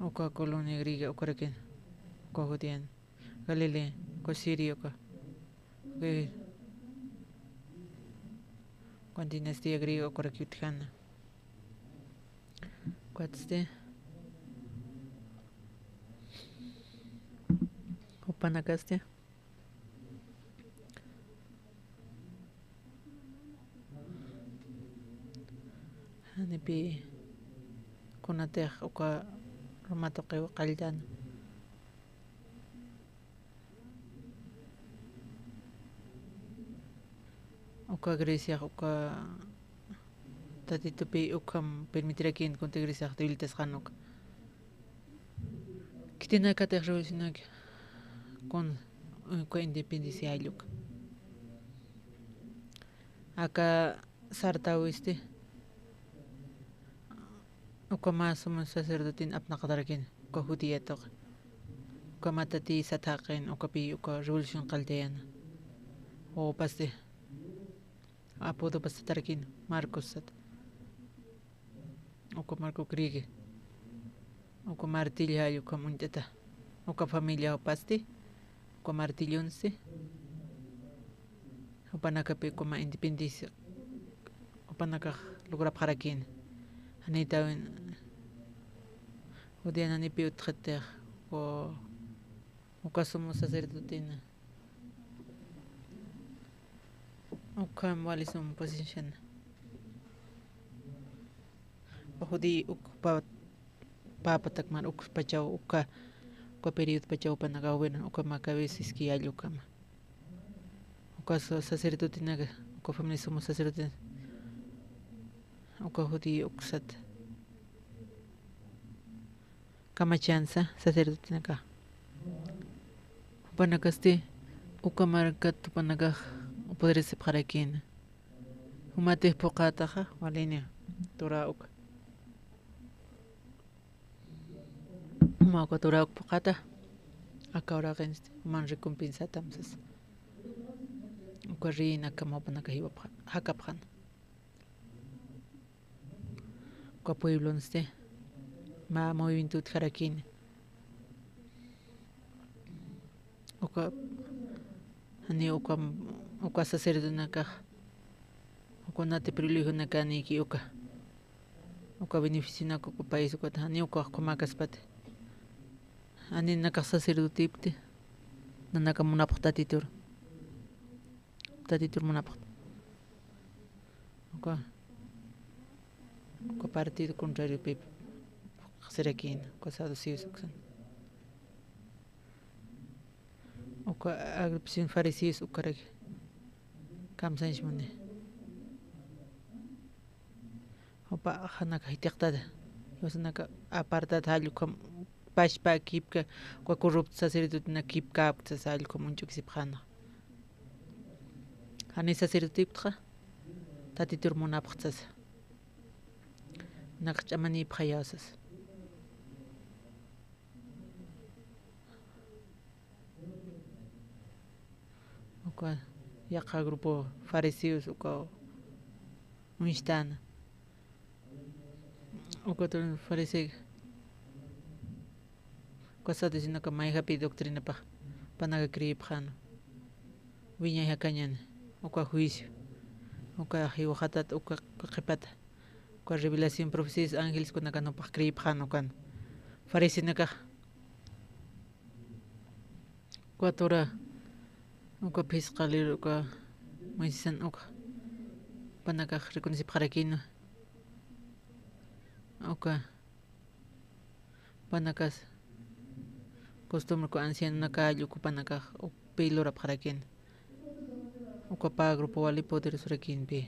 uka colonia griega ukarakin uka judian Galilea uka Siria uka con dinastía griega Korakyuthana. Cuatste Upanakaste Hanipi Kunateh Uka Romatoke Kaldan Uka Grecia uka tatitupi ukam permitirá quien conte Grecia tribiltes hanok. Kitina kater revolucionak con uka independencia ayuk. Acá sartawiste uka más somos sacerdotin apnaqdarakin uka judietok. Uka matati sataqin uka pi uka revolución caldeana. O paste apodo pasatarakin Marcos sat uka Marco Kriege uka martilha uka munteta uka familia opasti uka martillonse upanaka pe uka independencia upanaka logra parakin anita odiana ni pe utreter o uka somos sacerdotina uka walisum position Ohudi uka papatak man uka pachau uka period pachau panagawen uka makabesis ki ayukama uka sacerdote naga uka familia somos sacerdote uka hudi uksat kamachanza sacerdote naga panagaste uka markat panagah poder separar aquí umate pokataja walenia turauk mako turauk pokata akaura genst man recompensa tamsas ukarina kama panaka hiwa hakaphan ko pueblo nste ma movimiento tjarakin uka ani uka sacerdote naka uka nate privilegio naka niki uka beneficio naka uka país uka ani uka kumakaspate ani naka sacerdote ipte naka munapaq tatitur munapaq uka partido contrario pe serakin uka saduceos uksan uka agrupación fariseos ukarag kamsanshmune opa hanaka hitiqtada yosanaka apartad halukam pashpa kipka uka corrupt sacerdote na kipka aptsashalukam unchuksipkhana hani sacerdote iptqa tatitur munapqtsas naqchamani phayasas uka yaqa grupo fariseos uka unstana uka ton fariseo uka sadusinaka mayhapi doctrina pa panaga creipkhana wiñay hakañana uka juicio uka hiwahatat uka qipata Uka revelación profecías ángeles kunaka no pakri pano kan. Farisi naka. Kuatora uka pisqalir uka Moisesan uka. Panaka reconoce parakino. Uka panakas costumbre ko anciano nakayo ko panaka pilora parakin. Uka pa grupo wali poder surakin pe.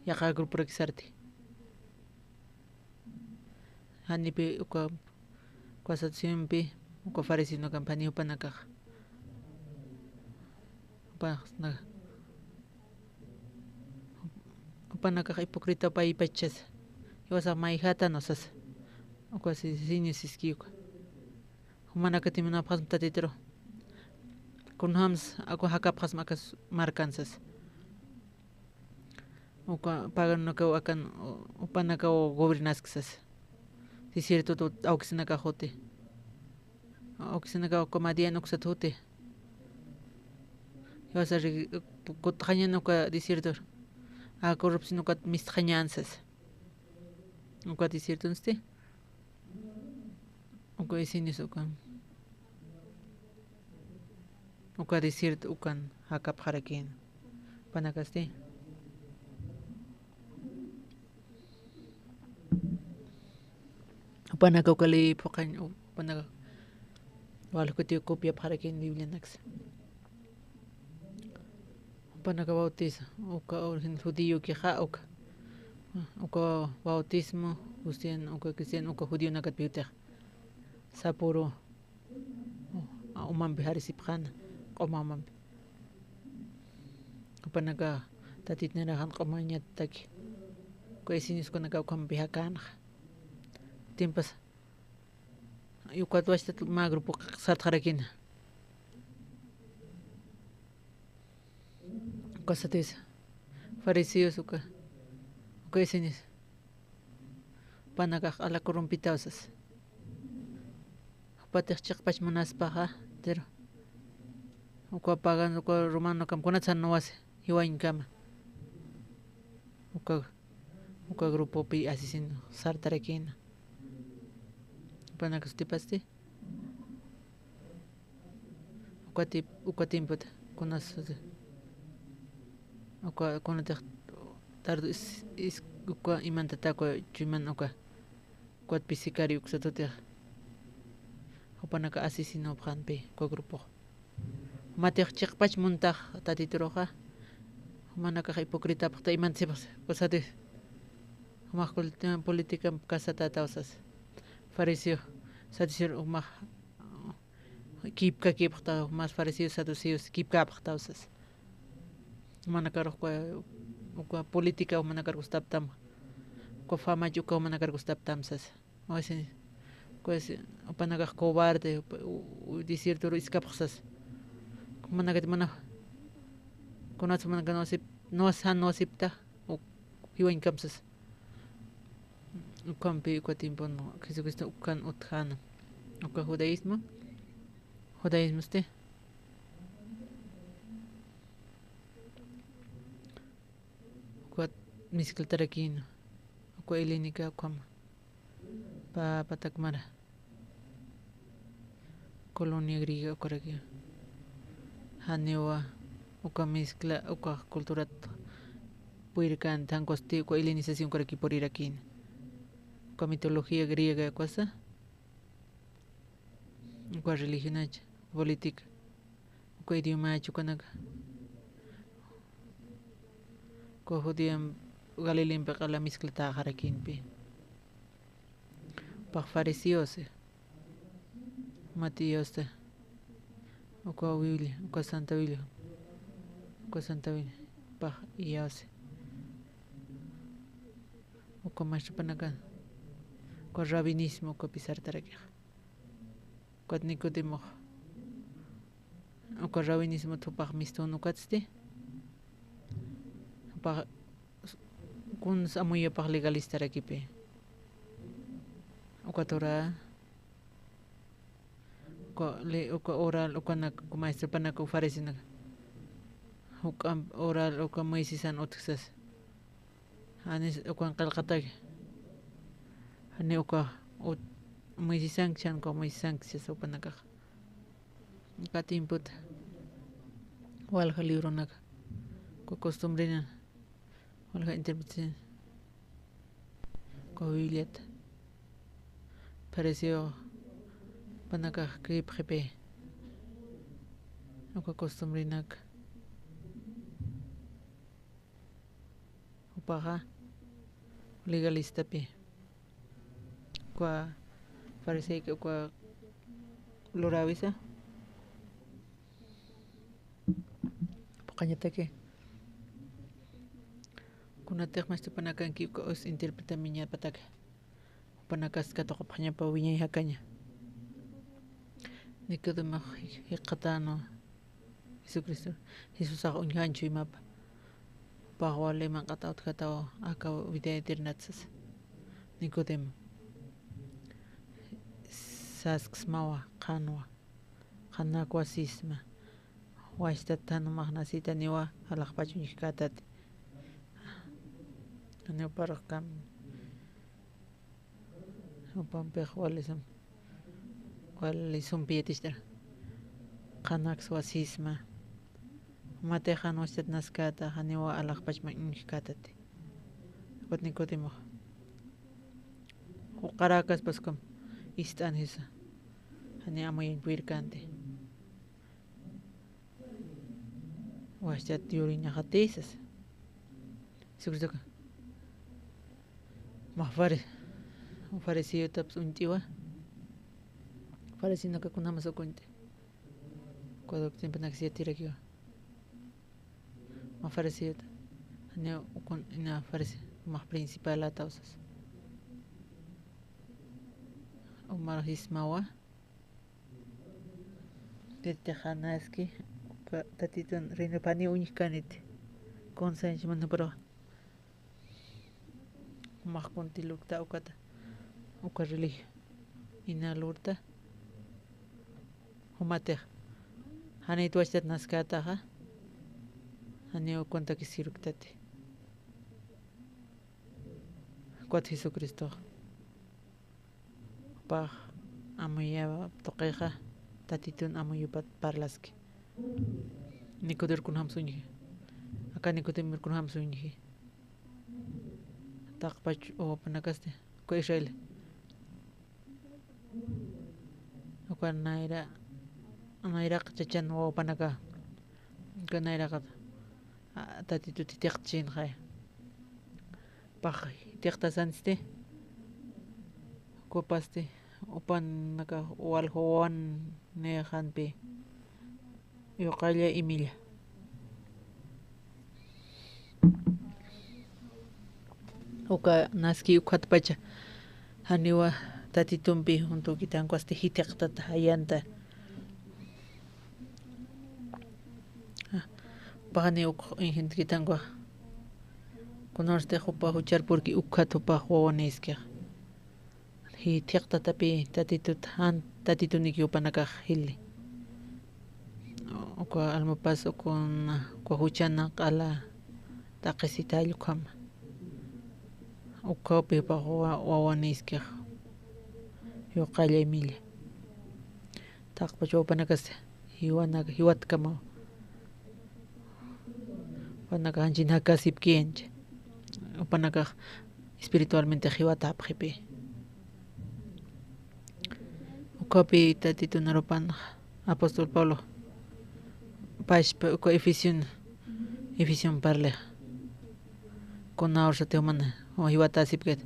Yaka grupo rekisarte. Hani pe uka kwasatsim pe uka farisi no campaña panaka. Pa na panaka hipocrita pa ipachas. Iwasa maihata no sas. Uka si siski uka. Humana ka timina pas tatitero. Kun hams aku haka pas makas markansas. Uka pagan no ka akan upana ka gobernaskasas. Si cierto to auxina ka hote. Auxina ka comadia no ksatote. Iwasa kutkhanya no ka disierto. A corrupción no ka misthanyansas. Uka disierto nste. Uka isinis ukan. Uka disierto ukan hakap harakin. Panakaste. Panaka ukali pokan panaka. Wala ko tiyo kopya harakin Biblia naks. Panaka bautizo. Uka origen judío que ja uka. Uka bautismo. Cristiano uka cristiano uka judío nakat biutek. Sapuro umambi hari sipkhana qomamambi kapanaga tatit nerahan qomanya taki ko isinis ko nagaw kambi hakan timpas yukat wasta ma grupo sat kharakin ko satis farisios uka isinis panaga ala corrompitausas patich chiqpach munaspaqa pero uka pagan uka romano kam kunatsan no wase hiwain kama uka grupo pi asesino sartarekina panakas tipasti uka timpota kunas uka kunatech tardo is uka imantata ko chiman uka kuat pisikari uksatote Upanaka asesino pranpe ko grupo. Matech chiqpach muntah tatitoroja. Humanaka hipocrita pata iman sepas. Posate. Humakul política kasata tausas. Fariseo satisir umah kipka kipta mas fariseo saduceos kipka tausas. Humanaka rohko uka política humanaka gustap tam. Ko fama yuka humanaka gustap tamsas. Osin pues upanaga cobarde disierto iskapxas kumanaga mana kunats managa no acepta o hiwain kamsas ukampi tiempo no Jesucristo ukan uthana uka judaísmo este uka miskaltarakino uka helenica ukama patakmara colonia griega ukaraki hanewa uka mezcla uka cultura puirkan tangosti uka helenización ukaraki por irakin uka mitología griega cosa uka religión política uka idioma ukanaka uka judío Galileo pekala mezcla ta harakin pe Par farisios Matías uka Biblia uka Santa Biblia par iase uka maestro panakan uka rabinismo uka pisar tarakih uka Nicodemo uka rabinismo tu par miston ukatste par kun samuya par legalista rakipe uka Torah uka oral uka maestro panak farisina uka oral uka Moisesan utksas anis ukan qalqataki ani uka muy sanction como muy sanctions upanaka katimput walja libro naka ko costumbre na walja interpretación ko Biblia pareció panaka grip gp uka costumbre naka upaga legalista pe kwa parece que kwa loravisa pokañata que kuna tekmas tu panakan ki ko os interpreta miña pataka panakas ka to paña pa wiña hakaña Nicodemo hiqatano Jesucristo Jesús a unhancho y mapa pagwale man kataw aka vida eternatsas Nicodemo sasksmawa qanakwa sisma washtatano magnasita niwa alaqpachuñikatat aneparqam upampiq walisum pietishtar qanakswa sisma matejan washtat naskata aniwa alaqpachmañikatat wat Nicodemo uqarakas paskum istan hisa hani amoyin puirkante washtat yuriña hatisas Jesucristo mahfare ofrecido taps untiwa parecino que kunama sokunte cuando siempre naxia tirakiwa mahfarecido hani ukun ina farece mah principal atausas Omar Hismawa Tetejanaski tatitun rinopani uñikanit consens manubro mah kontilukta ukata uka religio inalurta humatej hani tuashtat naskataja hani ukonta kisiruktate kuat Jesucristo pag amoya toqeja tatitun amoyupat parlaski Nicoder kun hamsuñi acá Nicoder kun hamsuñi taqpach o panakaste ko Israel o naira chachan o panaka kanaira tatitu titiqchin khay pag tiqtasanste ko paste upan naka walhoan nejanpe yoqalla Emilia uka naski ukhatpacha haniwa tatitumpi junto kitanko hasta hitiqtata hayanta pagani gente kitanko conorste jupa huchar porque ukhatupa huoneska hitiqtata pi tatitunik upanaka hilli uka almapas ukun huchana qala taqisita llukama ukapi pa huoneska yoqalla Emilia taqpacho panakas hiwatkama panaka hanchinaka sipkienche panaka espiritualmente hiwatapqipi ukapi tatitunarupan apóstol Pablo pashpa uka Efesión parle kunaursa teumana hiwatasipket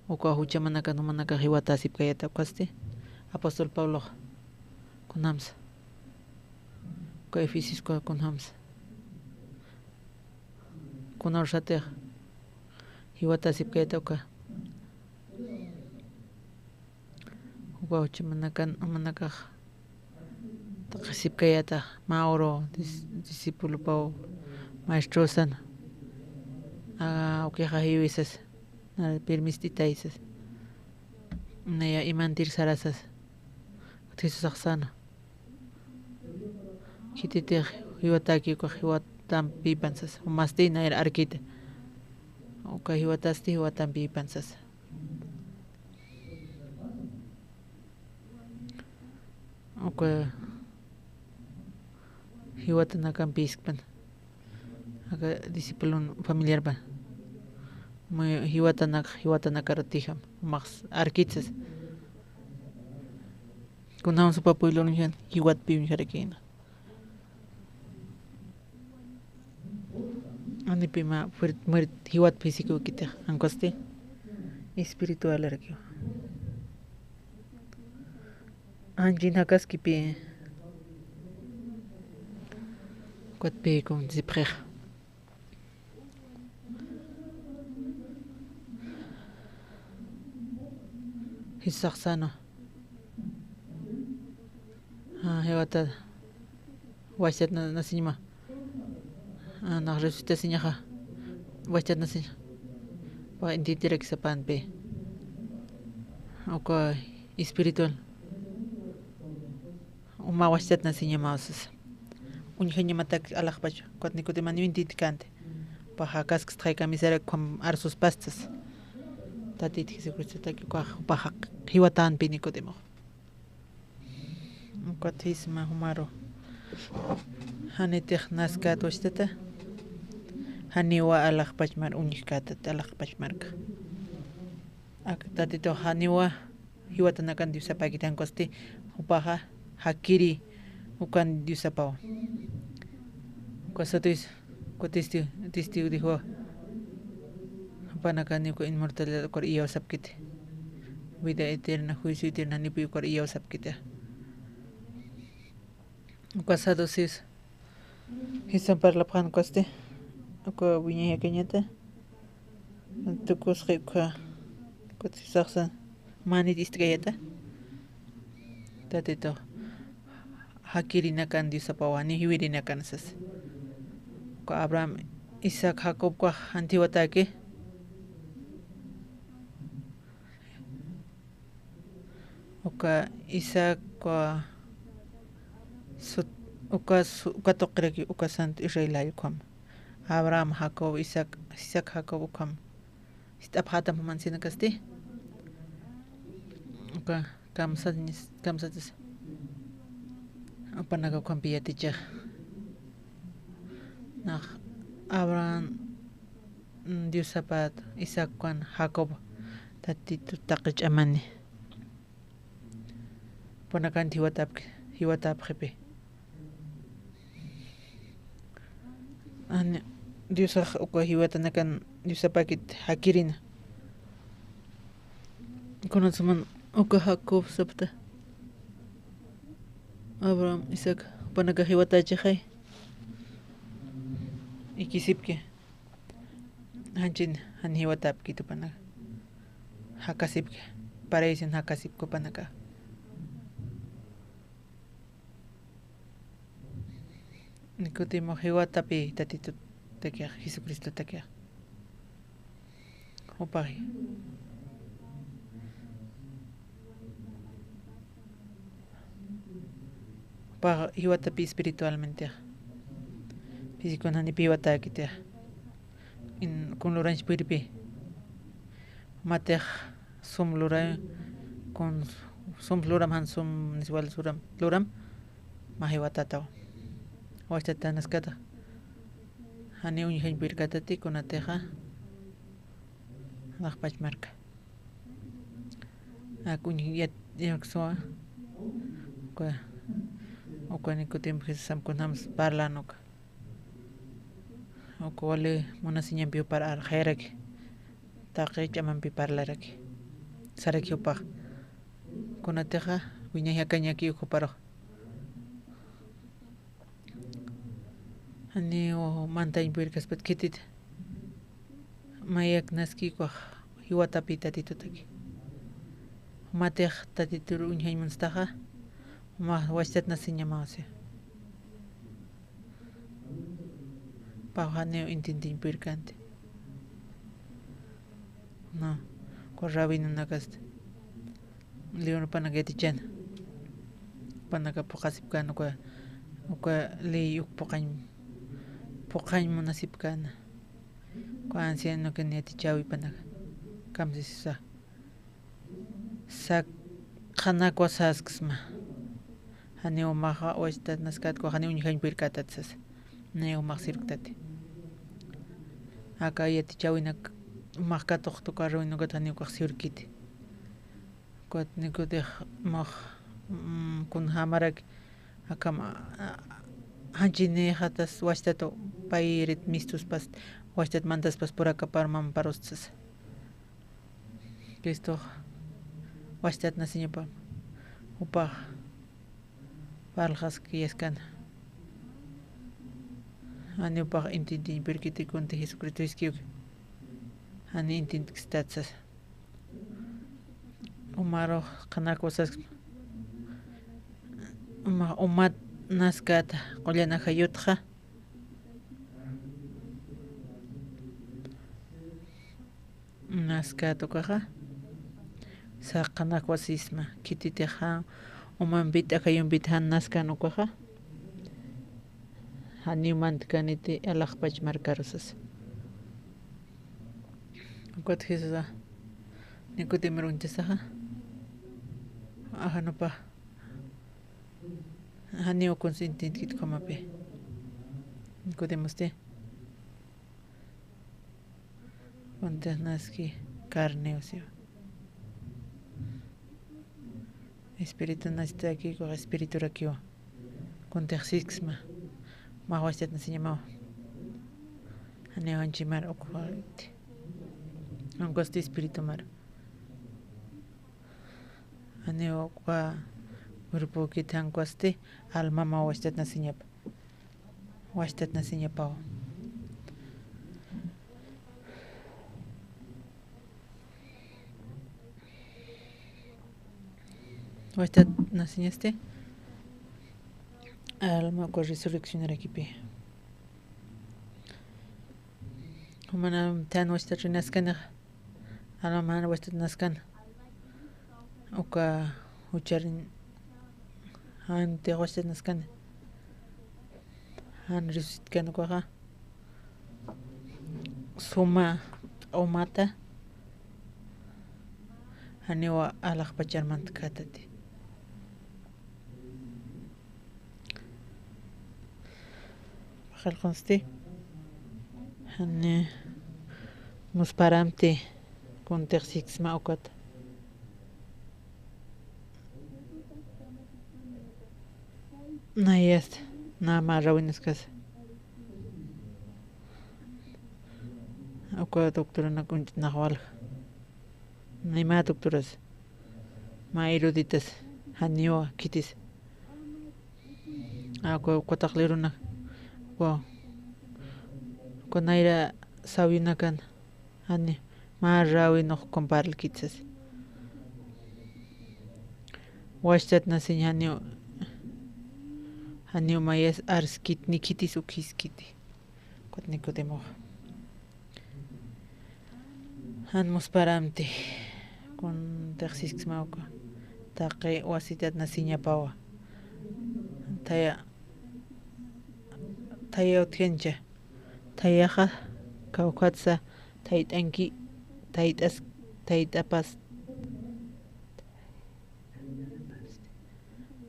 uka huchamanaka numanaka hiwatasipkayata qaste apóstol Pablo kunamsa uka Efesios kunamsa kunaursateq hiwatasipkayata uka huchamanaka taqsipkayata Mauro discípulo Pau maestro sana ukiqa hiwisas permistitaisas naya imantir sarasas Jesús sana kititeq hiwataki uka hiwatam pipansas mastina era arkita uka hiwatasti hiwatampi pansas. Uka hiwatanakan piskpan. Aka disipulun familiar ba. Muy hiwatanak ratiham max arkitzas. Kunam su papuilon yan hiwat pi harekina. Ani pima murit hiwat físico kita angkoste espiritual arki. Anjin hakas kipi kwat pe kon ziprer. Hisaksano. Hewata wasit na sinima. Nakresulta sinya ka. Wasit na sinya. Pa hindi direct sa panpe. Oka espiritual. Umawasit na sinya mausas. Unyanya matak alakpacho. Kwat niko de manu hindi tikante. Pa hakas kstray kamisera kwam arsus pastas. Tatit Jesucristo taki kwa bahak hiwatan piniko demo. Katisma humaro. Hanitih naskat ostata. Haniwa alak pachmar unikata alak pachmarka. Tatito haniwa hiwatanakan diusa pakitan kosti upaha hakiri ukan diusa pao. Kosatis kotisti dijo panakan ko inmortalidad kor iya sapkite. Vida eterna juicio eterna ni pi kor iya sapkite. Pasado sis hisan par la pan koste ko winya kenyata tu kosre ko tisaksan mani distrayata tatito hakiri nakan di sapawani hiwiri nakan sas ko Abraham Isaac Jacob ko antiwatake oka Isaac ko uka tokreki uka sant Israel kom Abraham Jacob Isaac Jacob kom stap hata man sinakasti uka kamsatis apa naga kom piyaticha nah Abraham diusapat Isaac kon Jacob tati tu takich amani ponakan hiwatap khipe an diusa uka hiwatanakan diusa pakit hakirina kono suman uka Jacob sabta Abraham Isaac ponaga hiwatache khay ikisipke hanchin han hiwatap kitu panaga hakasipke paraisin hakasipko panaga Nikutimo hiwatapi tatito takia Jesucristo takia opari para hiwatapi espiritualmente físico nani piwata kita in con lorange piripi mater sum lora con sum loram han sum niswal suram loram mahiwata taw Wachata naskata. Hani unyahin birkatati kuna teja. Nakpach marka. Aku nyat yaksoa. Oka nikutim Jesam kunams parlanok. Oka wale monasinya bio par arjerek. Taki chaman pi parlarek. Sarek yopak. Kuna teja winyahakanyaki ukoparo. Ani o mantain birkas pat kitit mayak naski ko hiwatapi tatito taki matek tatito unhay munstaha ma wastat nasinya mause pahane intindin birkante no ko rabino nakast leon panagetichan panaga pokasip kan ko le yuk pokany Pokain munasip kana anciano que ni atichawi pana kamsisa sak khanakwa saskisma hani umaha oistat naskatko hani unjain pirkatatsas ne umaq sirktati aka yatichawinak umaqka toqtuqarru nuqata hani uqaq sirkiti kot nikutih maq kun hamarak akama hanchini hatas washtato pairit mistuspas washtat mantaspas por acá parman parostas Cristo washtat nasiñapa upaq paljas kiyaskan hani upaq intintin pirkiti kunti Jesucristo iskiuk hani intintikistatsas umaro qanakosas umat naskata qollana hayutqa naskatu kaqa saqanakwasisma kititiqa umanpit akayunpit han naskanu kaqa hani umantkaniti alaqpach markarusas ukat Jesusa nikuti mirunchasaqa ahanupa hani ukunsintintkit komapi nikuti Ponte naski carne o sea. Espíritu nasta aquí con espíritu rakio. Con texixma. Mahwastat na sinyamaw. Hani anchimar okuhaliti. Angosti espíritu mar. Hani okwa grupo kitang kwasti alma mahwastat na sinyap. Wastat na sinyapaw. Wastat nasiñaste alma con resurreccionar equipe. Humana tan wastat renaskan alma wastat naskan. Oka ucharin han te wastat naskan. Han resucitkan oka suma o mata haniwa alaq pacharmant katati. Khalqansti hani musparamti con texixma okat nayas nama rawiniskas oka doctora na kunchit nahwal nima doctoras ma eruditas haniwa kitis ako kotaqliruna Wow. Konaira sabinakan hani marawi no comparl kitsas. Washtat nasin hani mayas arskit nikitis ukiskiti. Kot Nicodemo. Han musparamti con texixmauka. Taqe wasitat nasinya pawa. Taya utkencha tayaqa kawqatsa tayt'anki taytapas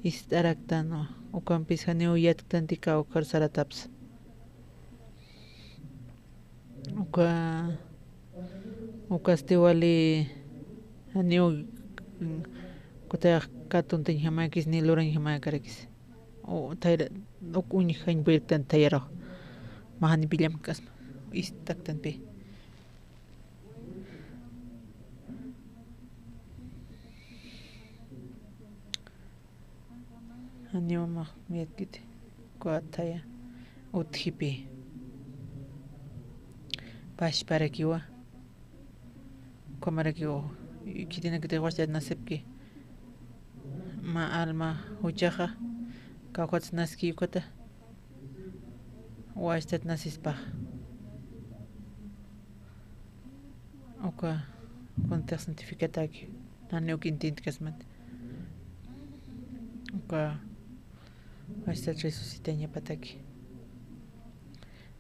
istaraktano ukampis hani uyatkanti kawqar sarataps ukaste wali hani kutayaq katuntin hamakis ni luran hamakarakis o tayra okuñ hañ birtan tayaro mahani pillam kasma istaktan pe hanioma miatkite kuataya uthipi pashparakiwa komarakiwa kitina kite washat nasepki ma alma huchaja kawqats naski yukata washtat nasispa oka kontex certificataki nani ukintinti kasmat oka washtat resucitaña pataki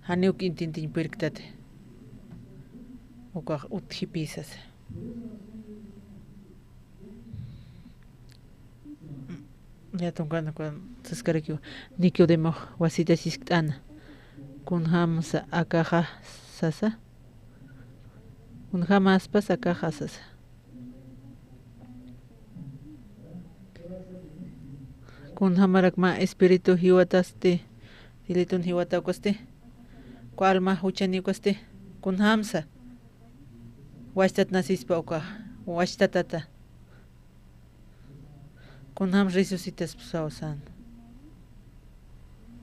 hani ukintinti pirktate uka uthipisas. Ya tongana con saskaraki nikyo demo wasita siskana kun hamsa akaja sasa kun hamas pas akaja sasa kun hamarak ma espíritu hiwataste dilitun hiwata koste ko alma huchani koste kun hamsa washtat nasispa uka washtatata kun ham resucitas sausan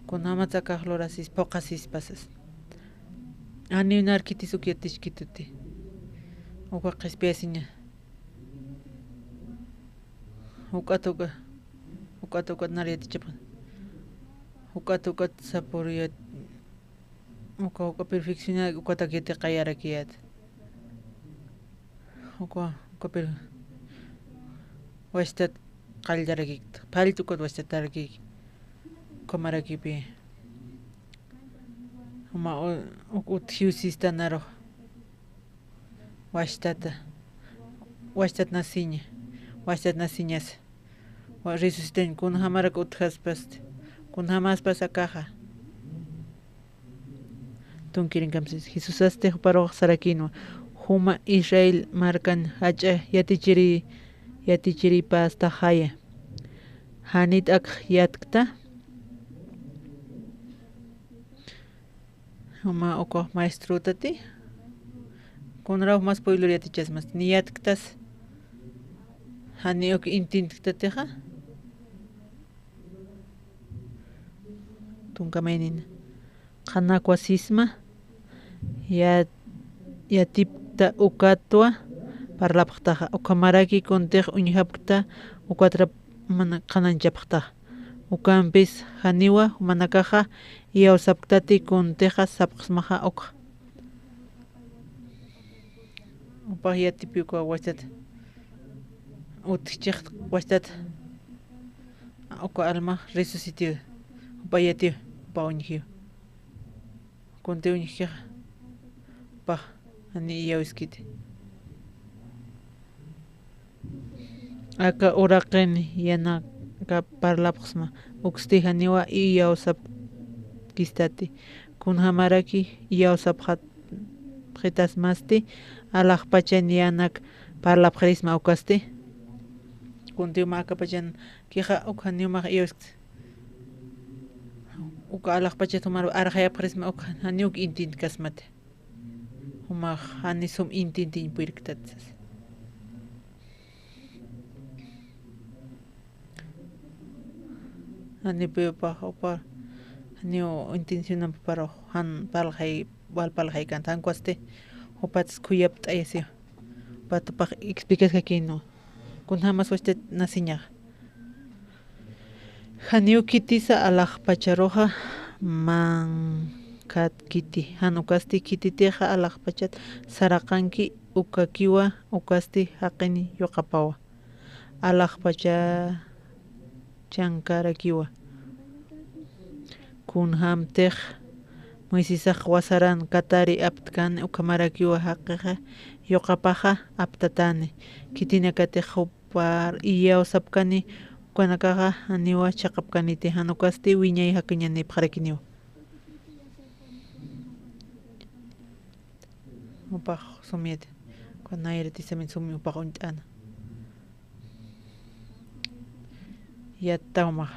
kun hamata kahlorasis pokasis pasas ani unar kitisukiatish kituti uka qespesiña ukatuka nariatichapa ukatuka saporiat uka perfecciona ukata kete qayarakiat uka per washtat qallaraki paltukot washtataraki kamarakipi uma uthiusista naro washtata washtat nasiña washtat nasiñas wa resuciten kun hamarak uthaspas kun hamaspas akaja tunkirin kamsis Jesusaste paro sarakino huma Israel markan hacha yatichiri pasta haya hanit ak yatkta huma oko maestro tati kunra mas poilur yatichas mas ni yatktas hani ok intintitateja tunkamenin qanakwasisma yatipta ukatwa parlapaqtaqa ukamaraki kuntej uñihapta ukatra mana qananchapaqta ukampis haniwa manakaja yawsaptati kunteja sapqsmaja uka upaq yatipi uka washtata utchiq washtata uka alma resucitiw upayatiw upa uñijiw kunte uñijiqa upaq ani yawiskiti aka uraqeni yana ka parlapqsma uksti haniwa yawsap kistati kun hamaraki yawsap qitas masti alaq pachan yanak parlapqrisma ukasti kunti maka pachan kiqa ukhaniwa yawsk uka alaq pachan tomar arjayapqrisma ukha haniuk intin kasmate huma hanisum intintin puirktatsas ani pepa opa ani intencionan para han palhay wal palhay kantan kwaste opats kuyap tayasi pat pa explicas que no kun hamas waste nasiña haniu kitisa alaq pacharoja man kat kiti hanukasti kititeja alaq pachat saraqanki ukakiwa ukasti haqini yoqapawa alaq pacha chankarakiwa kun hamtej moisisaq wasaran katari aptkan ukamarakiwa haqiqa yoqapaja aptatani kitinakate hupar iyawsapkani ukanakaqa aniwa chaqapkaniti hanukasti wiñay haqiñani paqarakiniwa upaq sumiete kunayrati samin sumi upaq unt'ana yattawma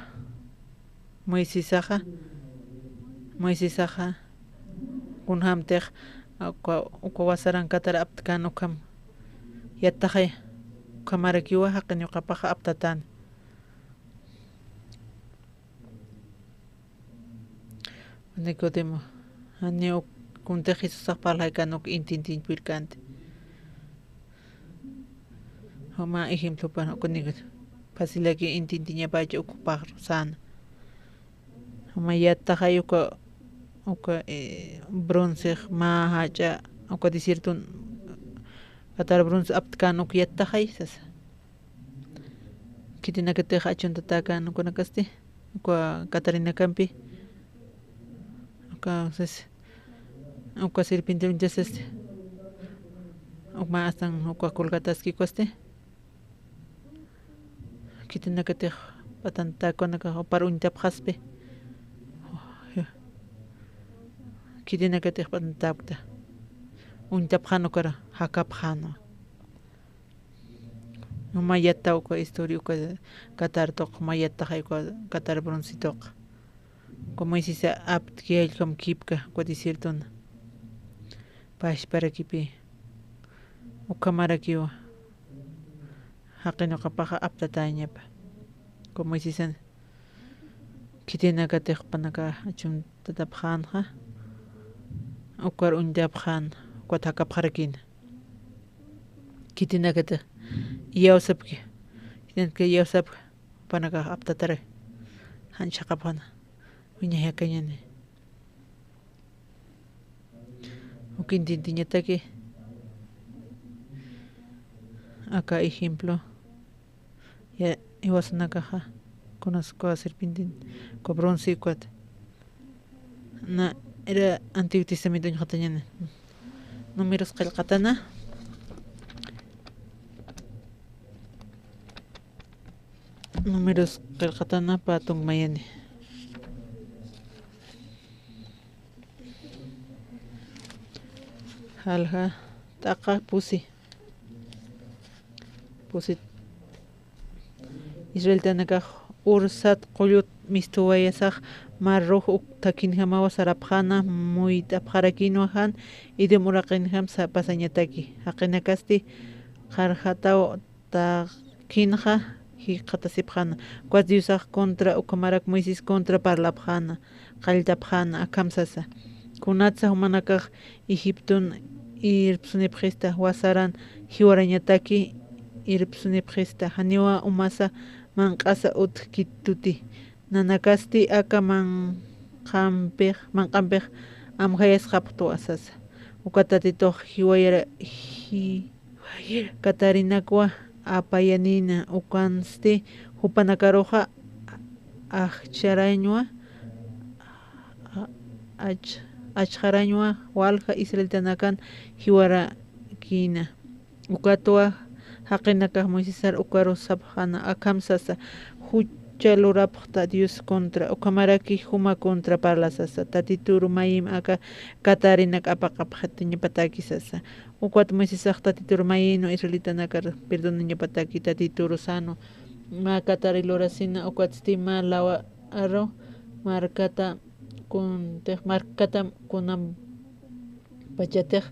Moisisaqa kun hamtej uka wasaran katara aptkan ukam yattaqay ukamarakiwa haqin yoqapaqa aptatan Nicodemo ani kunte Jesusaq parlaykan uk intintin pirkante homa ejemplo para ukunigut pasilaki intintiña pacha ukupaq sana homa yattaqay uka bronce ma hacha uka desierto katara bronce aptkan uk yattaqay sasa kitinakateja achuntataka nukunakaste uka Catarina Campi uka serpiente uma astan uka kolgataski cueste kitina que te patanta con ka para un tap haspe kitina que te patanta un tap hano kara hakap hano no mayata uka historia uka katar tok mayata hay uka katar broncitok como dice apt que el com kipka ko disirton pash para kipi ukamara kiwa hakino kapaha aptatanya pa como dicen kitina ka tekpanaka achun tataphan ha ukar undaphan ko takaparakin kitina ka te yawsapki kitin ke yawsap panaka aptatare han shakapana winya yakanyane ukintintinya take acá ejemplo ya iwas na caja con las cosas serpentin cobron cuat na era antiguo testamento en jatañana números qalqatana números qalqatana patung mayani halha taqa pusi Israel tanaka ursat qolut mistuwayasaq marruh takin hamawa sarapjana muy tapjarakino han y de muraqin ham pasañataki haqinakasti qarjatao takinja hi qatasipjana cuatiusaq contra ukamarak Moises contra parlapjana qalltapjana akamsasa kunatsa humanakaq Egipton irpsunipjista wasaran hiwarañataki irpsunipjista haniwa umasa manqasa utkituti nanakasti aka manqampej amjayas qaptu asasa ukatatito hiwayara katarinakwa apayanina ukansti hupanakaroja acharañwa acharañwa walja Israel tanakan hiwara kina ukatwa haqinaka Moisesar ukaro sabjana akamsasa huchalurapta Dios contra ukamaraki huma contra parlasasa tatituru mayim aka katarinak apaqapjatiña patakisasa ukwat Moisesaq tatituru mayino israelitanaka perdoniña pataki tatituru sano ma katarilorasina ukwatsti lawa aro markata kunam pachatej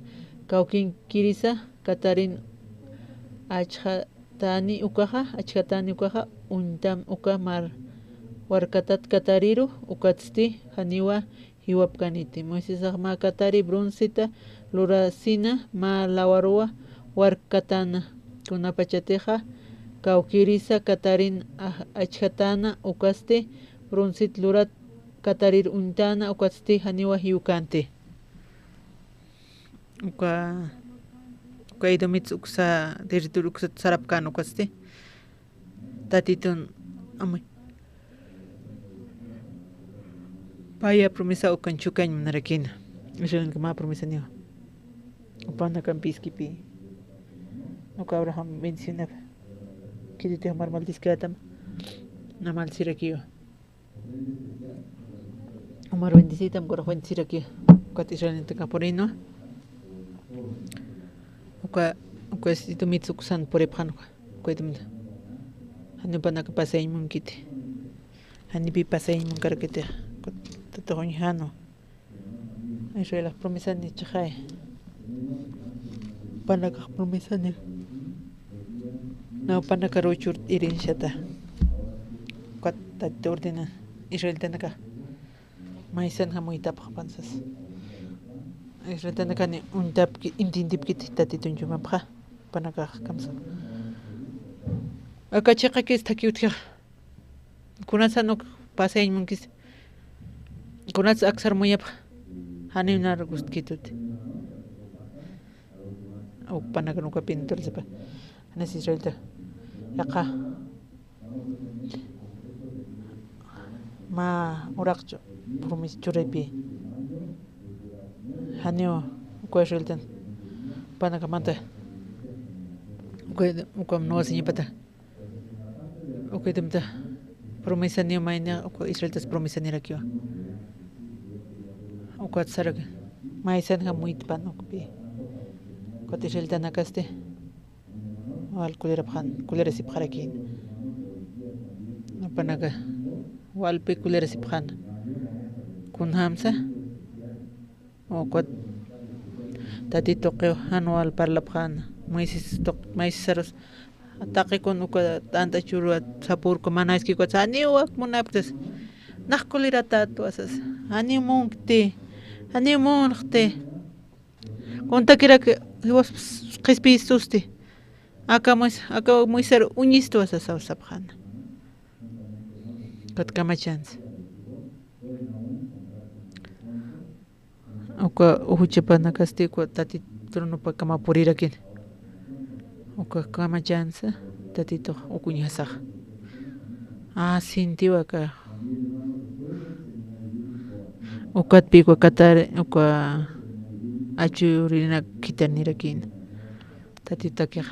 kawkin kirisa katarin achhatani ukaja untam ukamar warkatat katariru ukatsti haniwa hiwapkaniti Moises ma katari broncita lurasina ma lawarua warkatana kunapachateja kawkirisa katarin achhatana ukasti broncit lurat katarir untana ukatsti haniwa hiukante Kaidomits uksa territorio uksa sarapkano kaste tatitun amay paya promesa ukan chukañ narakina Israel kama promesa niyo upana kan piskipi uka Abraham mencionaba kidite hamar maldiskatam na mal sirakiyo Omar bendicitam kora Juan sirakiyo kat Israel takaporino uka situ mitsuksan porephan ko itumda hani panaka pasay mong kiti hani pi pasay mong karakete tatoon hano Israel promesa ni chakay panaka promesa ni na panaka rochur irin shata kat tatordina Israel tanaka maisan hamoy tapak pansas Israel tanaka ni untap intindip kit tatitun jumapha panaka kamsa akachaka kis takiutka kunasa no pasay mungkis kunas aksar moyap hanim nar gust kitut au panaka no kapintor sepa anas Israel ta yaka ma urakcho promis churepi hanyo ko Israel tan panaka manta uka no seña pata uka temta promesa ni maina uka Israel tas promesa ni rakiwa uka tsarag maisan ha muit pan uka pi uka Israel tanakaste wal kulera sip kharakin apanaga wal pe kulera sip khan kun hamsa uka tati toqeo anual parlap khan mais saros atake con uka tanta churu sapur ko manais ki ko tsani wak munaptes nakulira tatu asas ani munkte ani munkhte konta kira que vos qispi susti aka muy ser unisto asas sapkhan kat kama chance uka uhuchapana kasti ko tati trono pa kama purirakin uka kama chance tatito ukuñasaq sintiwa ka ukatpi ko katare uka achurina kitanirakin tatito kaq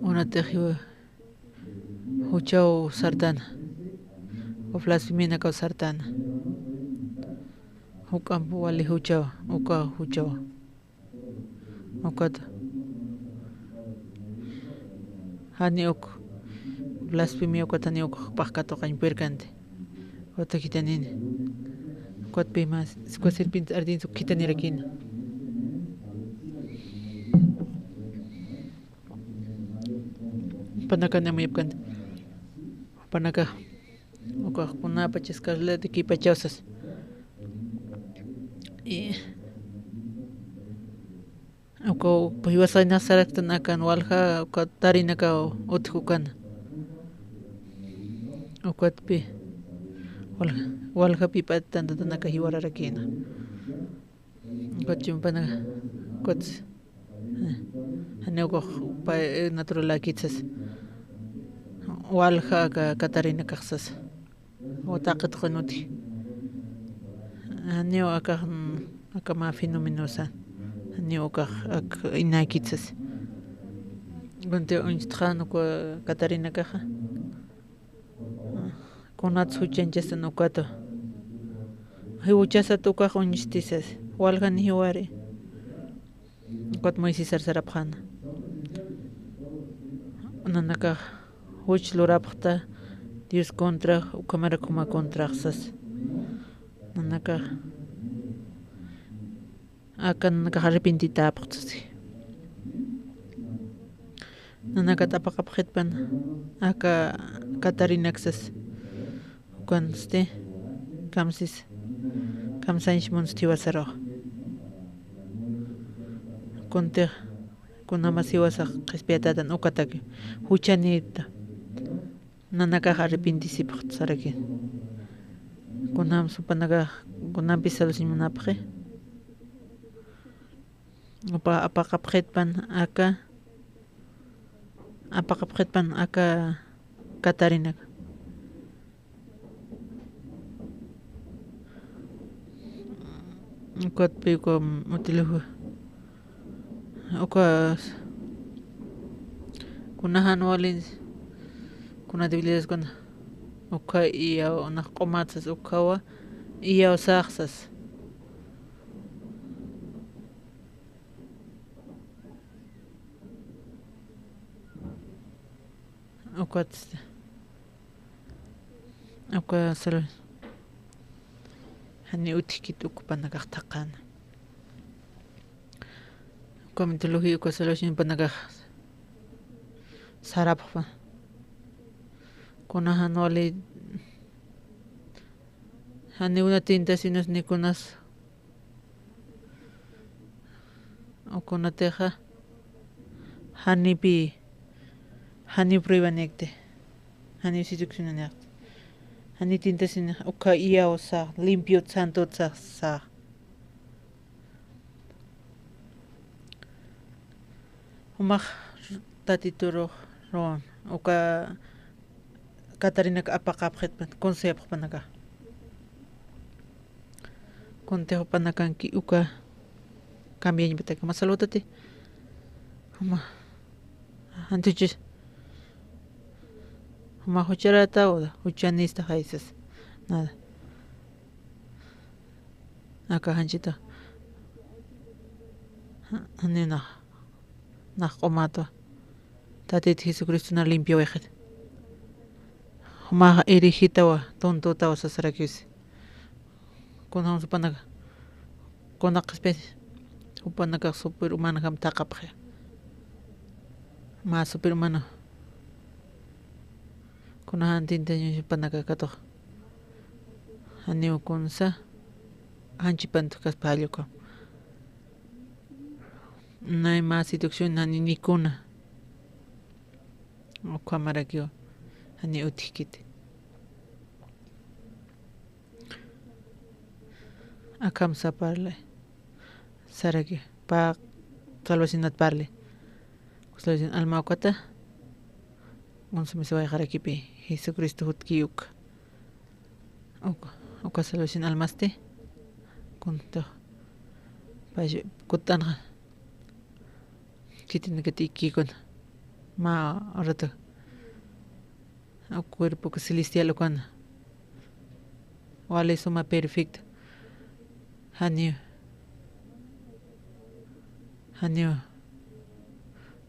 una tejiwa huchau sartana o flasmina ka sartana ukampu wali huchau uka huchau ukat hani ok blasfemia ko tani ok pakkato kan perkante ota kitanin kot pe mas ko serpint ardin su kitani rakin panaka na mayapkan panaka ok kuna pacheskarle de ki pachosas uko piwasayna saraktan akan walha uka tarinaka uthukan ukot pi walha pi patan tanaka hiwara rakina ukot chumpana ukot haneko pa natural akitsas walha ka katarina kaxas utaqat qanuti haneo aka ma fenomenosa ni oka inakitsas gonte onstran ko Katarina kaja konatsu chanchas no kato hiuchasa to ka onnistisas walgan hiware kot moisi sarsaraphan nanaka huch lorapta Dios contra kamera kuma contraxas nanaka akan nakaharipintita apaqtasi nanakatapaqapaqitpan aka Katarinaxas ukanste kamsanch monstiwasaro konte kunamasiwasaq qispiatatan ukataki huchanita nanakaharipintisipaq saraki kunam supanaga kunampis salusimunapaqi apaqapqitpan aka Katarina ukatpi ko mutiluhu uka kunahan walin kuna debilidades kuna uka iya naqomatsas ukawa iya usaqsas uka sal hani utikit ukupanakaq taqana uka mitología uka salushin panakaq sarapqa kunahan wali hani una tinta sinos nikunas ukunateqa hani prueba nekte hani situksinan hani tinta sin uka iya osa limpio santo sa umak tatituro ron uka Katarina apaqapqitpan consejopanaga kontejo panakanki uka cambiañpataka masalutate Huma antuchis huma hucharata o huchanista jaisas nada acá hanchita anina na qomato tatit Jesucristo na limpio ejet huma erigita wa tonto wa sasarakis con hom supanaga con especie supanaga super humana ham taqapje más super humano con hantinta supanaga kato aniu kunsa hanchipanto kaspalyo ko no hay más seducción ni ninguna o cámara que ani utikite akam sa parle saragi pa salvasinat parle salvasin alma kota consumi se va a dejar aquí pe Jesucristo hutkiuk o salvasin almaste kunto pa kutan kitin que con ma ahorita el cuerpo que celestial con vale suma perfecto hanio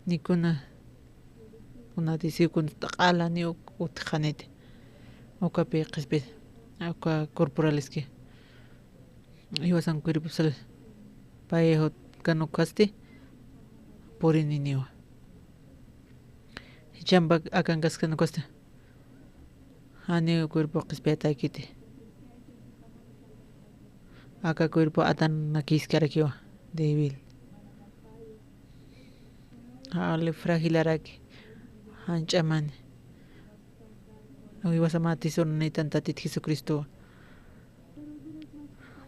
ni kuna una disi kun taqala ni utjanete o kape qisbe o corporales que iwasan cuerpo sal paejo kanukaste por ininiwa chamba akan kaskan costa ani cuerpo respeta kiti aka cuerpo atan nakis karakiwa débil ale frágil araki hanchaman hoy vas a matar son ni tanta tit Jesucristo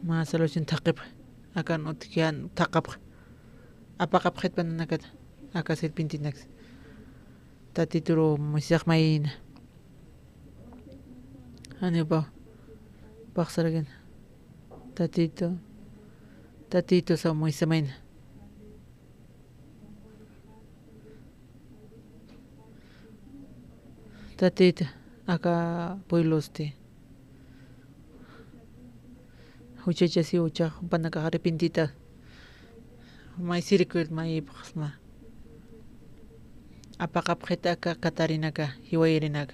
ma solution taqib akan utkian taqab apakap khet nakat akasil pintinax tatituro musiak main ani ba baksaragen tatito sa muisamain tatito aka puebloste huchacha si ucha panaka arrepentita mai circuit mai pasma apakap kheta ka Katarinaka hiwairinaka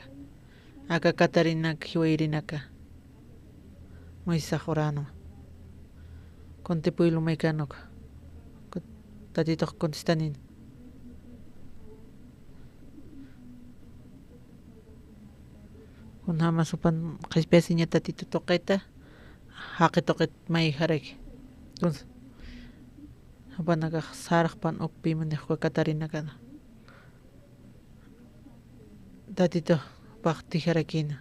aka Katarinak hiwairinaka mai sajorano conte puilo mecánico tatito contestanin kunama supan qespesinya tatito toqeta haqitoqet mai harek entonces apanaga sarqpan okpi manejo Katarinaka tatito pakti harakina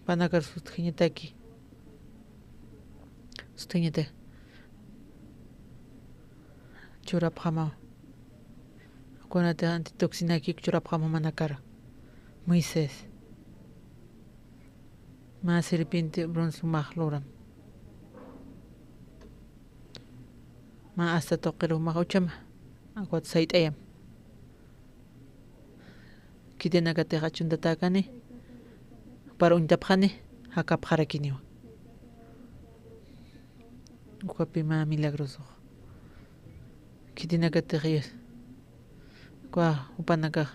panagar sutjiñataki sutjiñate churapjama konate antitoxinaki churapjama manakara Moisés ma serpiente bronzo mahloram ma hasta toqero mahuchama akwat sait ayam kitenaka te hachundatakane para untapjane hakapjarakiniwa ukapima milagroso kitenaka te reyes kwa upanaka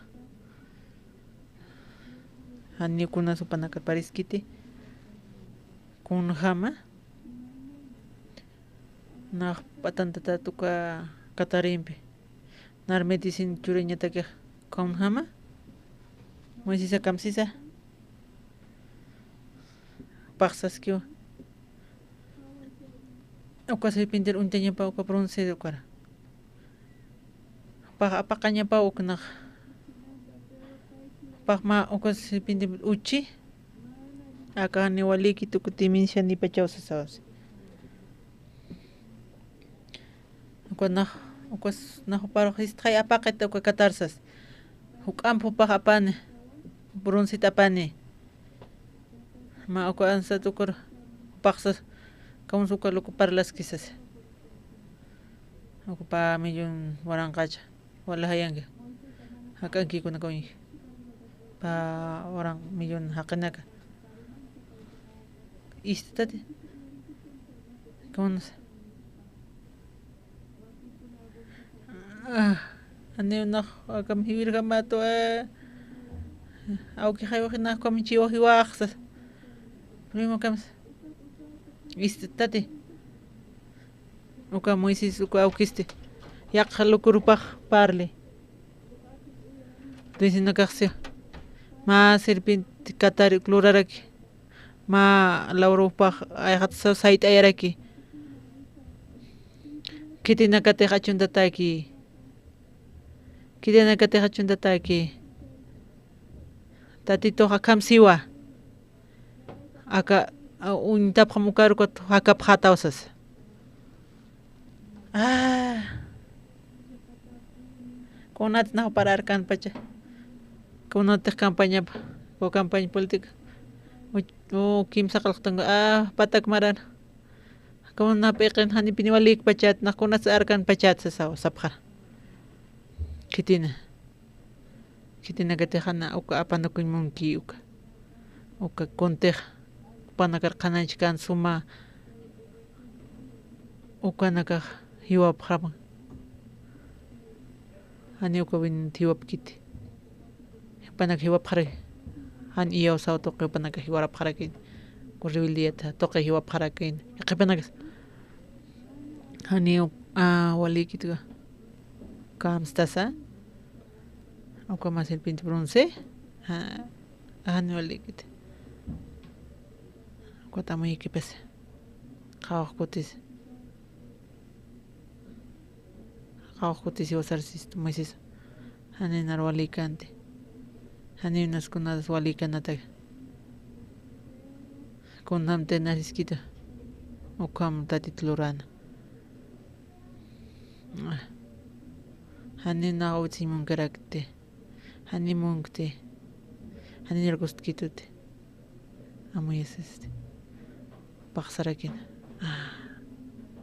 ani kuna supanaka pariskiti kun jama na patantata tuka Katarimpe nar medicine chureñataka kun jama Moisisa kamsisa paxaskio okase pinter untaña pa oka bronce okara pa apakaña pa okna pakma okase pinter uchi aka ni waliki tukutimin shani pachausa sawas okana okas na paro histray apaketa oka katarsas hukampo pa apane bronce tapane ma oka ansa tukor paxas kamu suka luku parlas quizás ocupa millón waranqacha wala hayanqa hakankikunaka wiñaq pa waran millón haqinaka istati conoce ani unaq akam hiwirqamato awki haywaqhina kamichiwaq hiwaqsas primo kamas istati uka Moises uka awkiste yaqa lukurupaq parli Tuisinakaqsi ma serpinti katari kluraraki ma laurupaq ayqata sayt'ayaraki kitinakatiq achuntataki kitinakatiq achuntataki tatitoqa kamsiwa aka uñitapaq mukarukuta hakapaq hatawsas kunata naqa pararkan pacha kunata campañapa o campaña política o kimsa qalqtanga patak marana kuna piqin hani piniwalik pachat na kuna arkan pachat sa sapqa kitina katejana uka apanakun munki uka kontej panakar qananchkan suma uka naka hiwap khama hani uka win hiwap kiti panak hiwap khare han iyo sa to que panak hiwap kharakin kurribildiata toqe hiwap kharakin qapanak hani walikitga kamstasa uka mas el pinto bronce hani walikit kota muy kipes khawq kutis wasarsis Moises hani narwalikante hani unas kunadas walikanata kunam tenariskita ukam tatitlurana hani nawtsi munkarakte hani munkte hani nergustkitute amoyeseste paqsarakin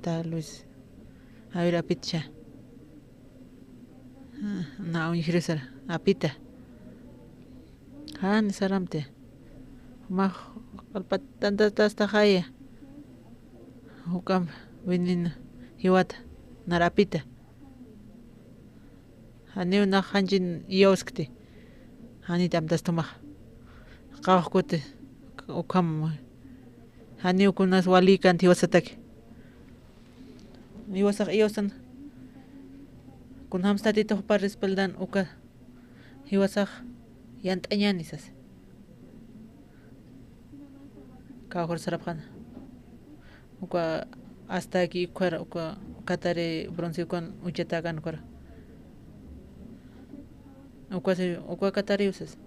tal vez a ver apitcha na unjresar apita han saramte ma qalpatanta tasta haya hukam winin hiwata narapita hani una hanjin yoskte hani tamtas tuma qawqute ukam hani ukunas walikan tiwasataki iwasaq iyosan kun hamstatito par respaldan uka hiwasaq yant'añanisas kawqar sarapqana uka hasta aquí uka katare bronceukun uchatakan ukara uka katare usas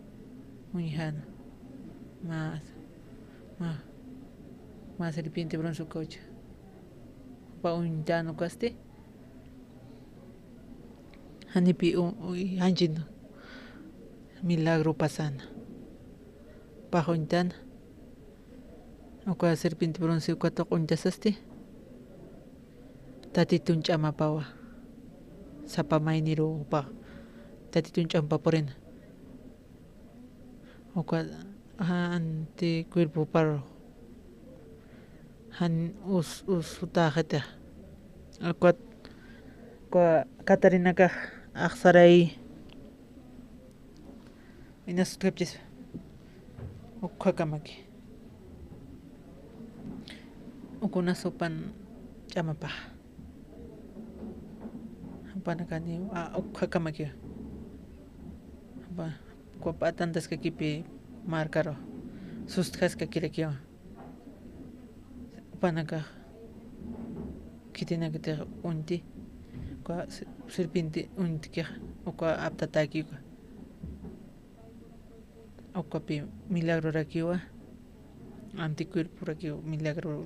uñihana más serpiente bronce uka pa uñitano kaste hanipi hanjino milagro pasana pajuntana uka serpiente bronce uka toquntasaste tatitun ch'amapawa sapamayniro pa tatitun ch'ampaporena uka anti cuerpo paro han usutajeta uka Catarina ka aksaray inas kepjes ukakamaki ukuna sopan chamapa panakani ukakamaki ko patantas ka kipi markaro sustkas ka kirekio panaka kitina kite unti ko serpinti unti ka uka aptataki ko uka pi milagro rakiwa anticuerpo rakiwa milagro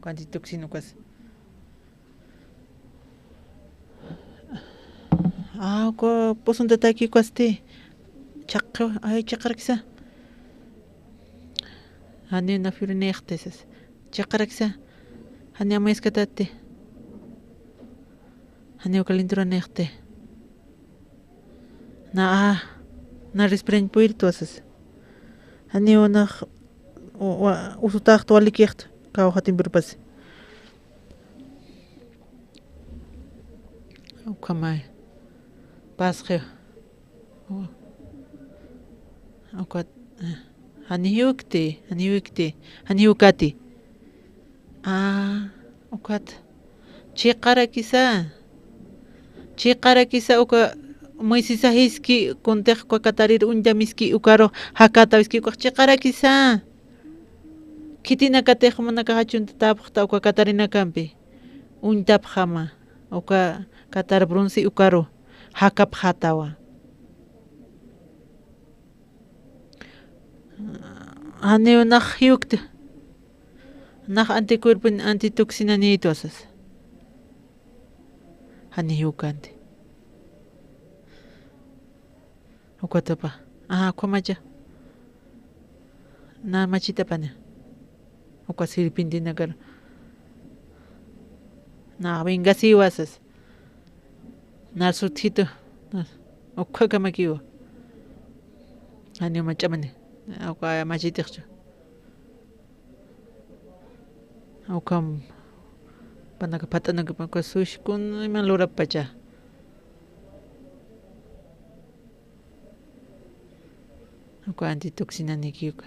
ko antitoxino kas ko posunta taki kwaste chaqaraksa hani na firnextes chaqaraksa hani amaskatate Hani ukalintura nexte. Na respren puirtuasas. Hani una usutaq tualikixt kawhatin burpas. Ukamay. Pasqe. Ukat hani ukati. Ukat. Chiqara kisa uka Moisisa hiski kunteq kwa katarir unjamiski ukaro hakata wiski kwa chiqara kisa. Kitina kateq manaka hachunta tapqta uka katarina kampi. Untap hama uka katar brunsi ukaro hakap hatawa. Hani nak hiukta. Nak anticuerpo antitoxina ni tosas. Hani hiukante. Ukatapa. Kwamaja. Na machita pana. Ukasiripinti nagar. Na vingasi wasas. Na sutito. Ukakamakiwa. Hani machamane. Uka machitixcho. Ukam panaka patanaga pakasush kun iman lura pacha. Uka antitoxina nikiuka.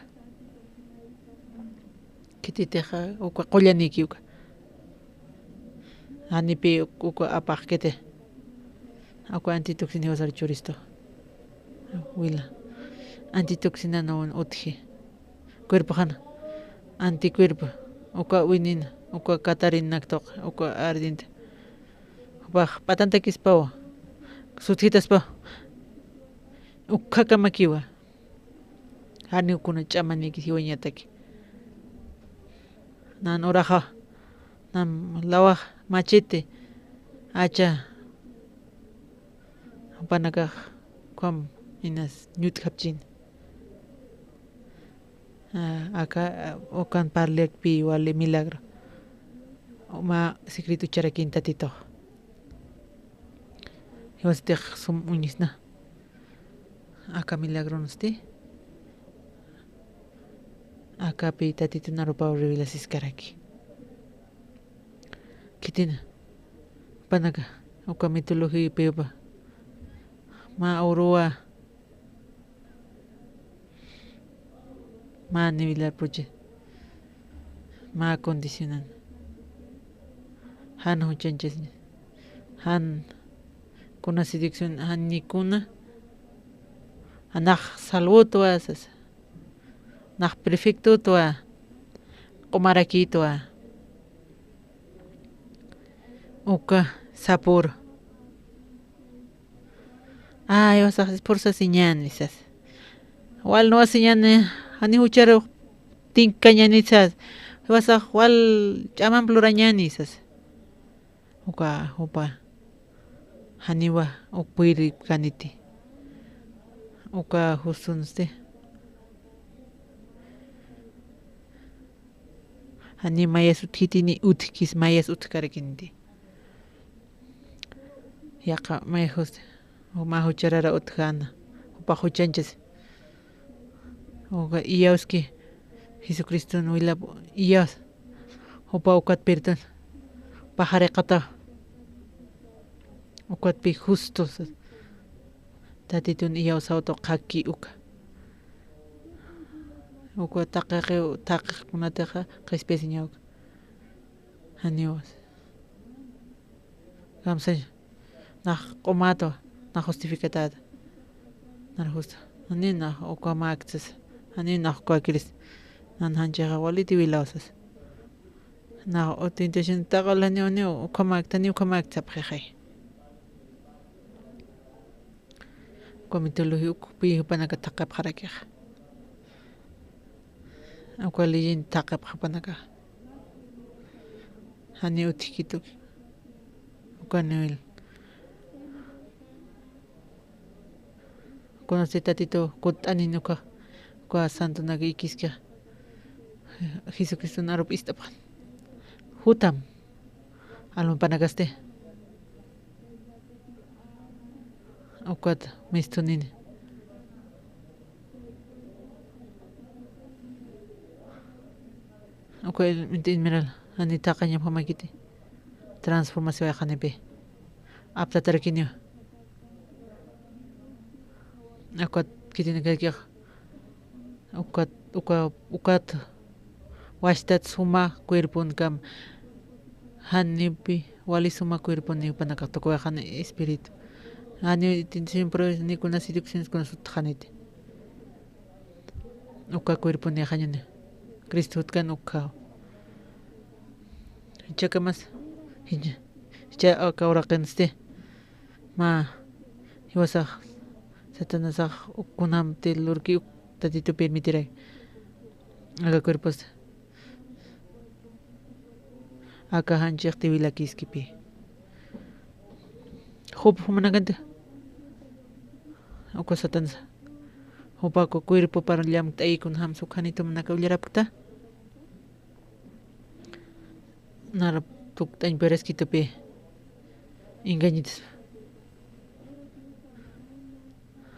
Kititeja uka qolla nikiuka. Anipi uka apaqkete. Uka antitoxina wasar churisto. Wila. Antitoxina no utji. Cuerpo hana. Anticuerpo. Uka winina. Uka katarina tok. Uka ardinta. Uka patanta kispawa. Suthitas pa. Uka kamakiwa. Hani ukuna chamani kisiwañataki. Nan oraja. Nan lawa machete. Acha. Panaka kwam inas ñut hapchin. Acá okan parlek pi wale milagro. Ma secreto charakin tatito. Hostek sum unisna. Acá milagro nosti. Acá pi tatito narupa revela siskaraki. Kitina. Panaka oka mitología pepa. Ma aurora. Ma nivilar proche. Ma condicionan. Han huchanches. Han kuna sidicción han nikuna. Anach salvo asas. Nach prefecto toa. Comaraki toa. Uka sapor. Vas a por sa señanizas. Wal no señane. Ani hucharo tinkañanizas. Vas a wal llaman plurañanizas. Uka upa. Haniwa upuiri kaniti. Uka jusunste. Hani mayas uthitini utkis mayas utkarekinti. Yaka mayhus. Uma hucharara utkana. Upa huchanches. Uka iyauski. Jesucristo no ila iyaus. Upa ukat perdón. Pajarekata. Ukat pi justos. Tatitun iyaus auto kaki uka. Uka taqiq kunateja qespesiña uka. Haniwas. Gamsay. Nach qomato. Na justificatada. Na justa. Ani na uka maaktsas. Ani na uka kiris. Nan hancheja waliti wilausas. Na otintashin taqalani oni uka maaktani uka maaktsapjejay. Komitologi uka pi panaka taqap harakeja. Uka liyin taqap panaka. Hani utikituk. Uka nivel. Conoce tatito kutani nuka. Uka santo naga ikiska. Jesucristo narup istapan. Hutam. Alun panagaste. ukat mistunini. Ukay mintin miral anita kanya pamakiti. Transformasi wa kanepe. Apta tarakinyo. Ukat kitini kaya ukat washtat suma cuerpon kam hanipi wali suma cuerpon ni panakatoko kan espiritu. Ani siempre ni con las situaciones con su tjanete. Uka cuerpon ni hanyane. Cristo kan uka. Chaka mas. Cha aka ora kanste. Ma hiwasa satanasa kunam telurki tatito permitirá. Aga cuerpos. Aka hanchik tibila kiskipi. Hop humanaganda. Uka satanasa. Hopa ko cuerpo para liam tai kun ham sukhanito manaka ulyarapta. Nara tuk tan beres kita pe. Engañitos.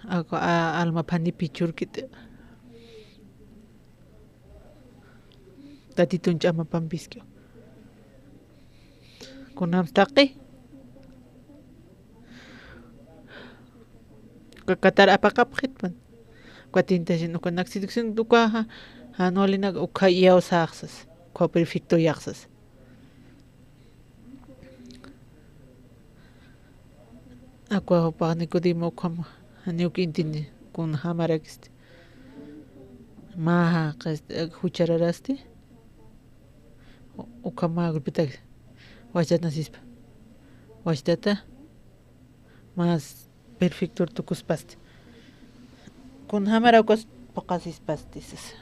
Ako alma pani pichur kita. Tati tunca ama pampiskyo. Kunam staki. Kakatar apa kapkit man. Kuatinta sin uka naksiduksin duka hanoli nag uka iyaw saksas. Kwa perfecto yaksas. Ako pa Nicodemo kam aniuk intindi kun hamarakist. Maha kas huchararasti. Ukama gulpitak. Wajat nasispa. Wajata mas perfecto tukus pasti. Kun hamarakos pakasis pastis.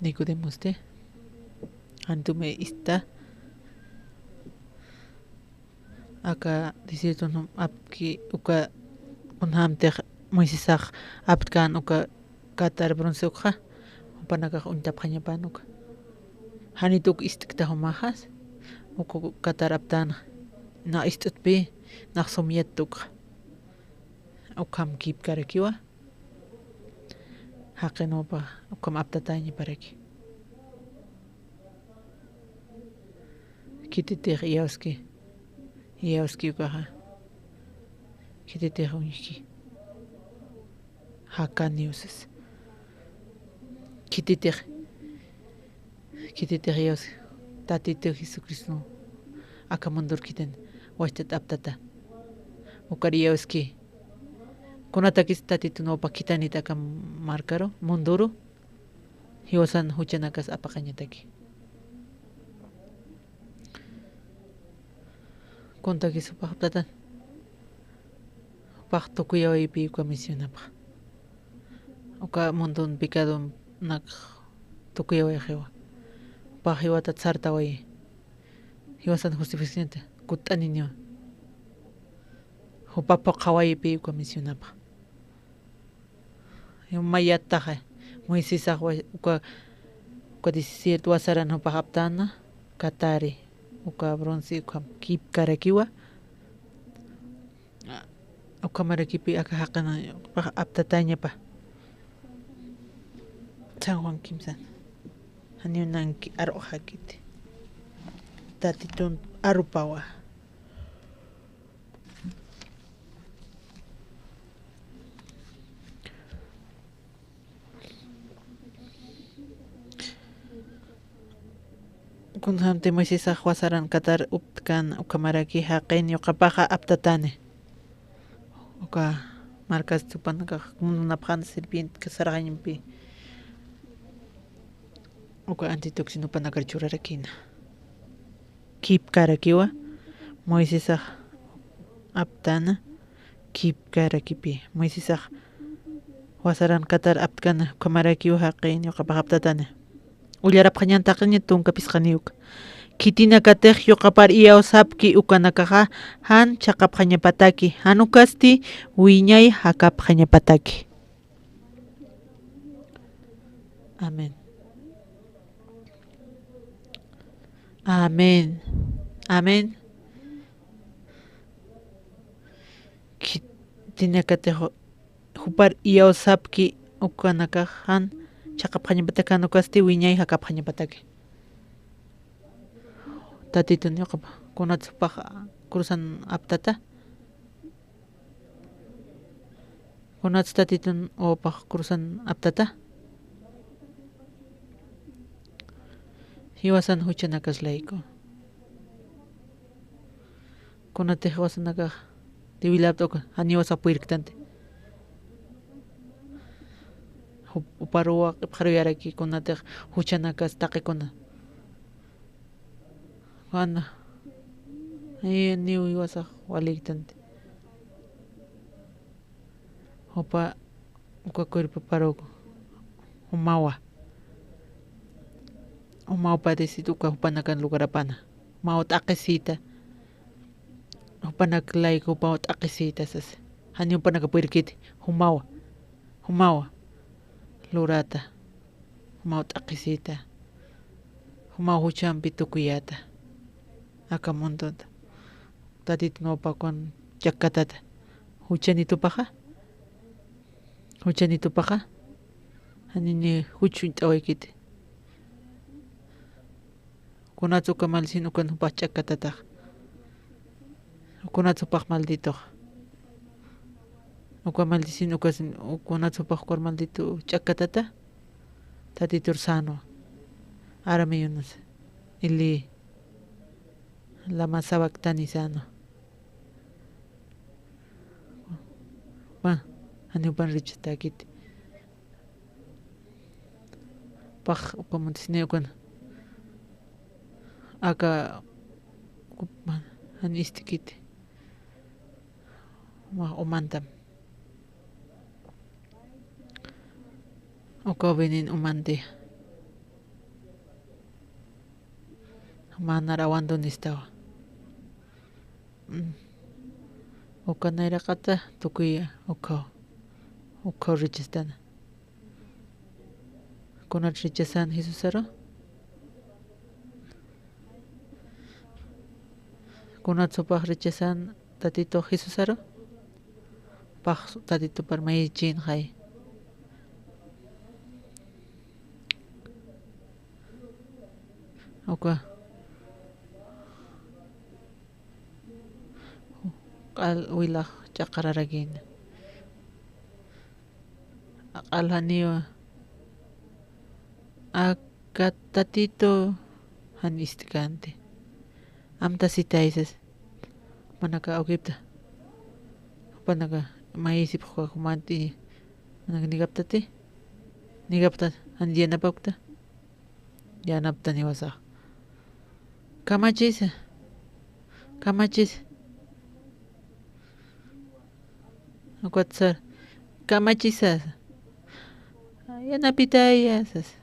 Nicodemo ste. Antume ista. Aka disitu num apki uka unham teh moisisach aptkan uka katar bronsukha panaka untap hanya panuk hanituk istikta humahas uku katar aptan na istutpi na somietuk ukam kip karakiwa hakenopa ukam aptatanya paraki kititih iauski Iauski ukaha. Kiti tehuniki. Hakaniuses. Kiti teh iauski. Tati teh Jesucristo. Aka mundur kiten. Washtet aptata. Ukari iauski. Kunatakis tati tuno pakitanita kam markaro. Munduru. Hiwasan huchanakas apakanyataki. Conta que su pajatatan. Pajto cuya y pico misión apa. Oka montón picado nak tokuya y jewa. Pajiwa tatsarta oye. Hiwasan justificante. Kutani niño. O papa kawaii pico misión apa. Yo mayataje. Muy sisa uka 17 wasaran ho pajaptana. Katari. Uka bronsi uka kip karakiwa uka marakipi aka hakana pa aptatanya pa San Juan Kimsan hani nanki aro hakiti tatitun arupawa kun hamte Moises wasaran katar uptkan ukamaraki haqin yuqapaqa aptatane uka markas tupanaka munaphan serpient kasaraqañinpi uka antitoxinopanakar churarakina kip karakiwa Moises aptana kip karakipi Moises wasaran katar aptkan ukamaraki haqin yuqapaqa aptatane Ullarapqañantaqaña tunkapis-qaniuka kitina katej yuqapar iyausapki ukanakaqa han chaqapqañapataki hanukasti wiñay hakapqañapataki Amén Amén Amén tinakate hupar iyo sapki ukanaka han chaqapqaña patakano kasti wiñay hakapqaña patake tatito ñuqapa kunatsupaq cruzan aptata kunats tatitun opaq cruzan aptata hiwasan huchanakaslayku kunatej wasanaka tibilaptoka haniwasa puirktante uparuwa qhariaraki kunatej huchanakas taqikuna wana niwi wasa waliktante upa cuerpo paroco umawa padecido uka upanakan lugar apana mawa taqisita upanak laiko upa taqisita sas hani upanaka puirkiti humawa lurata humawa taqisita humawa huchampi tukuyata aka montonta tatito nopa con chakatata huchanitupaqa hanini huchun t'awaykiti kunatsuka malsin ukan hupaq chakatataq kunatsupaq maldito uka maldisin ukasin kunatsupaq kor maldito chakatata tatitur sano aramiyunas ili lama sabaktani sano hani upan richastakiti paq upamuntisne ukan aka hani istikiti umantam uka venin umante mana rawando nistawa uka nayraqata tukuya uka richastana kunat richasan Jesusaro kunat supaq richasan tatito Jesusaro paq tatito parmayichin hay uka qal wilaq chaqararakin qalhaniwa akatatito han istikante amta sitaisas manaka awkipta panaka maisip humanti manaka nigapta han yanapta niwasa kamachis Akwat kamachisas yanapitayasas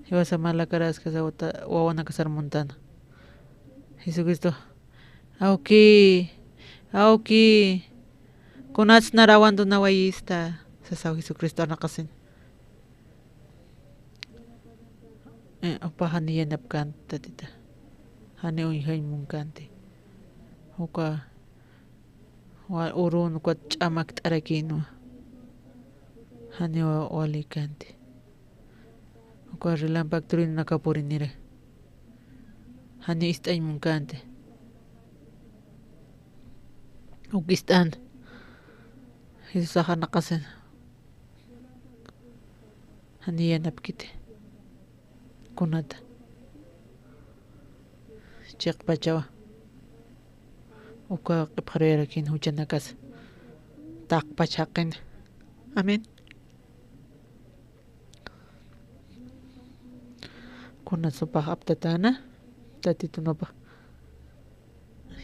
hiwasa malakaraskas wawana kasar montana Jesucristo auki kunats narawando nawayista sasaw Jesucristo nakasin upahani yanapkanta tita hani uyhay munkante uka urun kwat ch'amak t'arakinwa hani walikante uka rilampak turin nakapurinira hani ist'ay munkante ukistan Jesus aja nakasin hani yanapkite kunata chiqpachawa uka qipqarayarakin huchanakas taqpachaqin amen kunasupaq aptatana tatitunapaq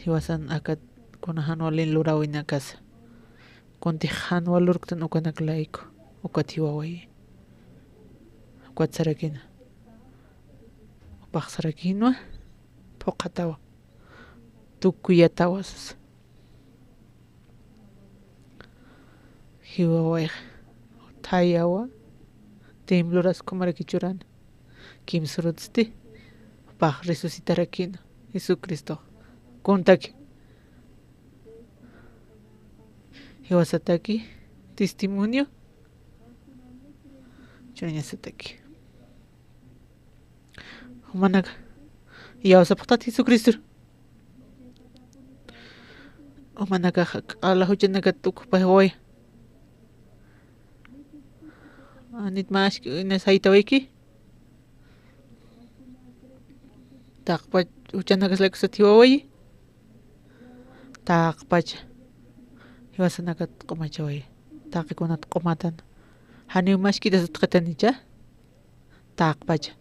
hiwasan akat kunahan walin lurawinakas kuntihan walurktan ukanaklayku ukat hiwawayi ukat sarakina upaq sarakinwa puqatawa tukuyatawas hiwawayqa tayawa temloras kumarakichurana kimsurutsti upaq resucitarakina Jesucristo kuntaki Hiwasataki testimonio. Churañasataki. Humanaga. Yawasapaqtati Jesucristo. Humanaga qala huchanaga tukupahaway. Anit mash nasaitawiki. Taqpa huchanagas lakusatiwaway. Taqpacha. Hiwasanaga qomachaway. Taqikunata qomatan. Hani mashkita satqatanicha. Taqpacha.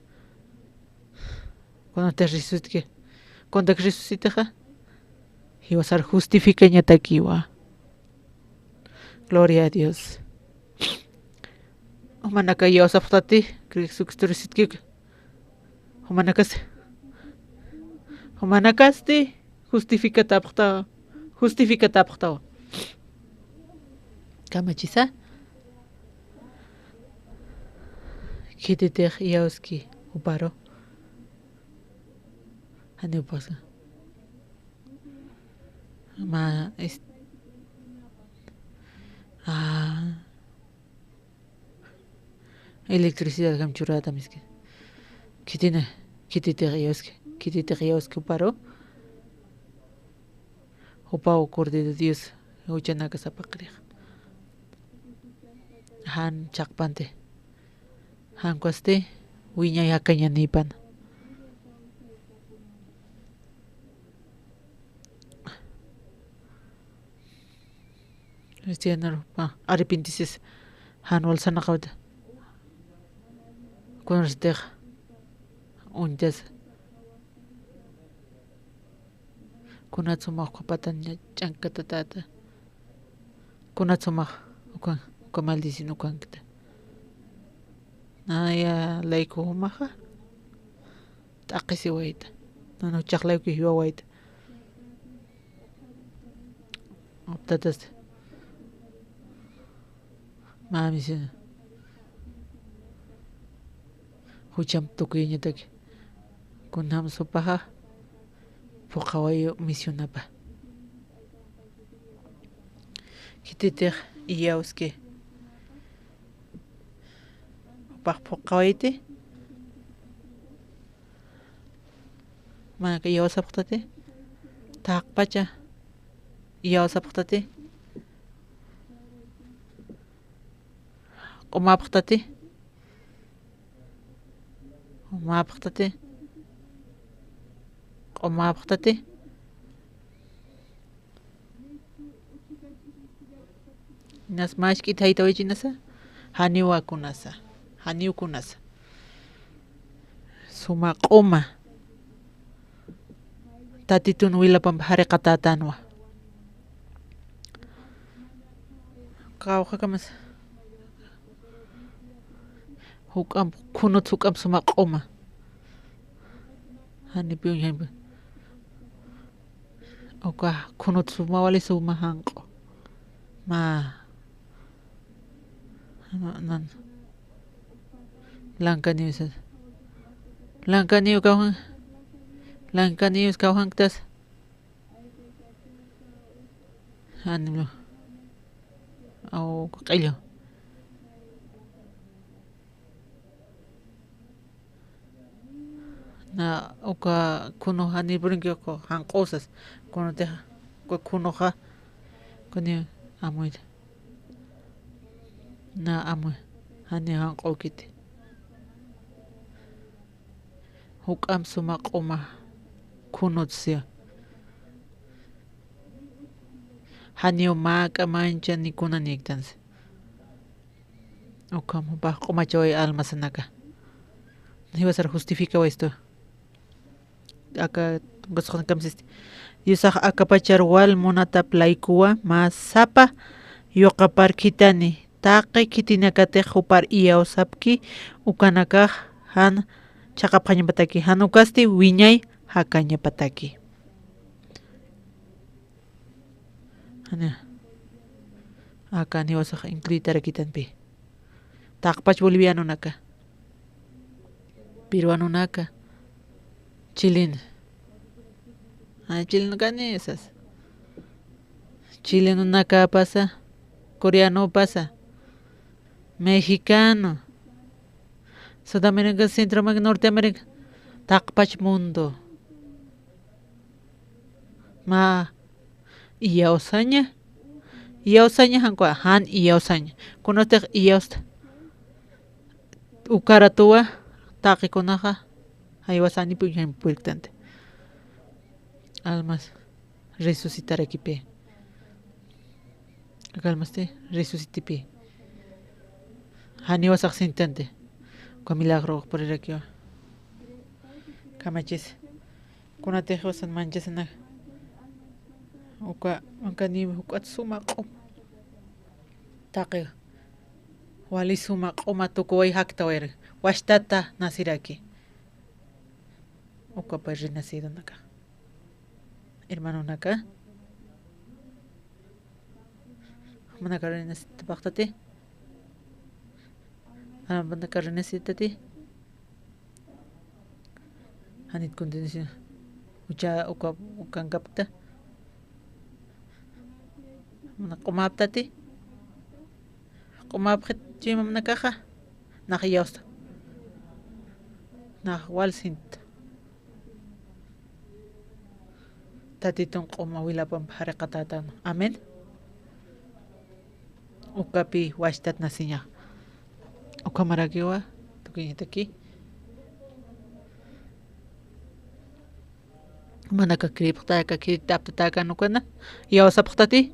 Cuando te resucite, cuando te resucita, y vas a justificar ñatakiwa. Gloria a Dios. Omanaka yo saptati, Cristo resucite. Omanakaste, justifica tapta, justifica tapta. Kamachisa. Kititer yaoski, uparo. Ano pasa? Electricidad gamchurata miski. Kitite paro. Opao corde de Dios. Uchanaka sapakri. Han chakpante. Han kwaste. Wiña yakanya nipan. Cristiano arrepentices hanwal sanakawda kunrsteg unjas kunatsumah kupatan chankatatata kunatsumah uka maldicin ukankita naya layku humaja taqisi wayta nanu chaqlayku hiwa wayta optatas Mami sih, hujan tukuinya tadi, kunham sopaha, pokawayo misiun apa? Kita teh iya uske, pokaway teh, mana ke iya usap tadi, tak baca, iya usap tadi. Omapqtati nas mashki taytawichinasa haniukunasa suma q'uma tatitun wilapan hariqatatanwa qawqakamas hukam kunut hukam suma q'uma hani piuña oka kunut suma wali suma hanqo ma nan lankanius kauhan tas hani au qillo na oka kuno hani brinque ko han cosas kuno te kuno ha kuni amuid na amu hani han qokiti hukam suma qoma kunotsia hani maka mancha ni kuna niktans okam ba qoma choy almasanaka iba a ser justifica esto acá gosqan kamsisti yusaq akapachar wal monata playkua masapa yoqaparkitani taqi kitinakate hupar iya usapki ukanakaq han chaqapqaña pataki hanukasti wiñay hakaña pataki ana acá ni wasaq incluitara kitanpi taqpach boliviano naka peruano naka chileno chileno canesas chileno naka pasa coreano pasa, mexicano, Sudamérica, Centroamérica, Norteamérica, taqpach mundo. Ma iyausaña hankwa han iyausaña. Kunotek iyausta. Ukaratua taqikunaqa haywasani puyan puertante. Almas resucitar equipe. Calmaste, resucitipi. Hani wasak sintante. Con milagro por el aquí. Camachis. Kuna tejosan manchesana. Uka ni uka suma qom. Taqi. Wali suma qoma tukuway hakta wer. Washtata nasiraki. Uka pues renacido naka. Hermano naka. Manaka renacido baqtate. Manaka renacido tati. Hanit kondisyon. Uca ukan kapta. Kumaptati. Kumapkit chimam nakaja. Nakiyausta. Nakwalsint. Tatitong kumawila pang harakatatan. Amen. Ukapi washtat nasinya. Ukamaragiwa. Tukinyitaki. Manaka kripta ka kitapta ka nukana. Yausaptati.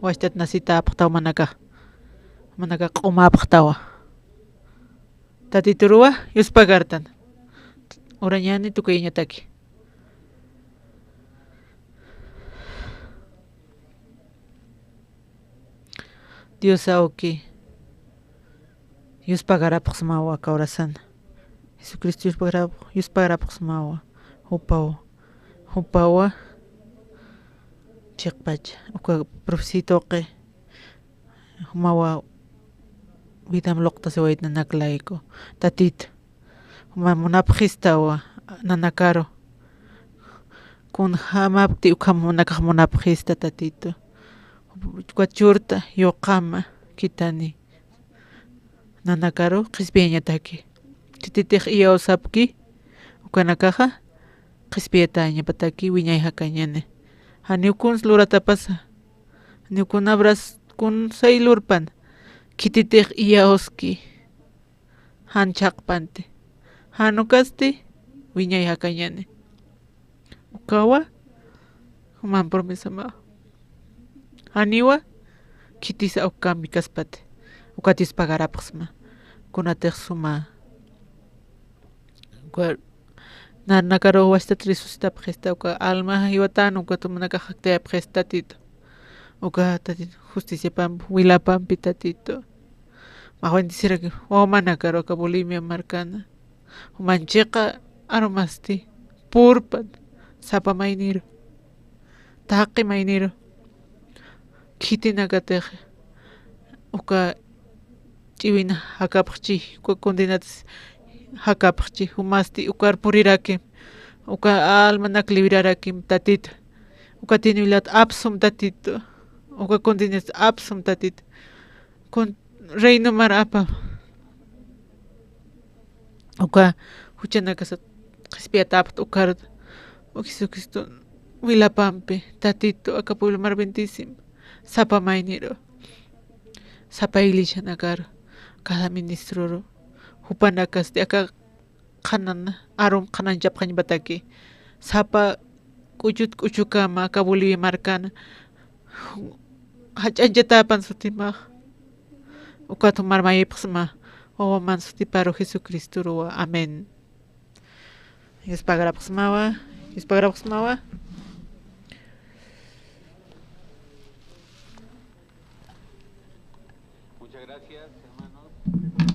Washtat nasita aptaw manaka kumaptawa. Tatiturua yuspagartan. Oranyani tukinyataki. Dios auki. Yuspagarapaq mawa kaurasan. Jesucristo yuspagarapaq mawa. Hupawa. Chikpach. Uka profesito que. Mawa. Vidam lokta se wait na naklaiko. Tatit. Munapjistawa. Nanakaro. Kun hamapti ukamunakmunapjista tatito. Kuachurta yoqama kitani. Nanakaro qispiñataki. Tititij iyausapki. Ukanakaja. Qispietaña pataki wiñay hakañane. Haniukun slurata pasa. Haniukun abras kun saylurpan. Kititij iyauski. Hanchaqpante. Hanukasti. Wiñay hakañane. Ukawa. Human promesa ma. Haniwa. Kitisa ukami kaspate. Ukatis pagarapasma. Kunatej suma. Nanakaro wastat resucita presta uka alma hiwatan uka tumanaka haktea prestatito. Uka tatito justicia pam wila pam pitatito. Mahwan disira que manakaro ka bulimia marcana. Mancheca aromasti purpan sapa mainiro. Taqi mainiro. Kitinakateje. Uka chiwina hakapchi uka condenates hakapchi humasti ukar puriraki uka almanak libraraki tatito uka tinilat absum tatito uka condenas absum tatito con reino marapa uka huchanakasa qispiatapt ukar Jesucristo wilapampi tatito acapullo mar bendisim sapa mainiro sapa iglesia nakar cada ministro hupanakas de acá kanan arum kanan jap kan bataki sapa kuchukama kabuli markan hajatapan sutima ukato marmay psma o man sutiparo Jesucristo ro amen. Dios pagará psmawa Muchas gracias, hermanos.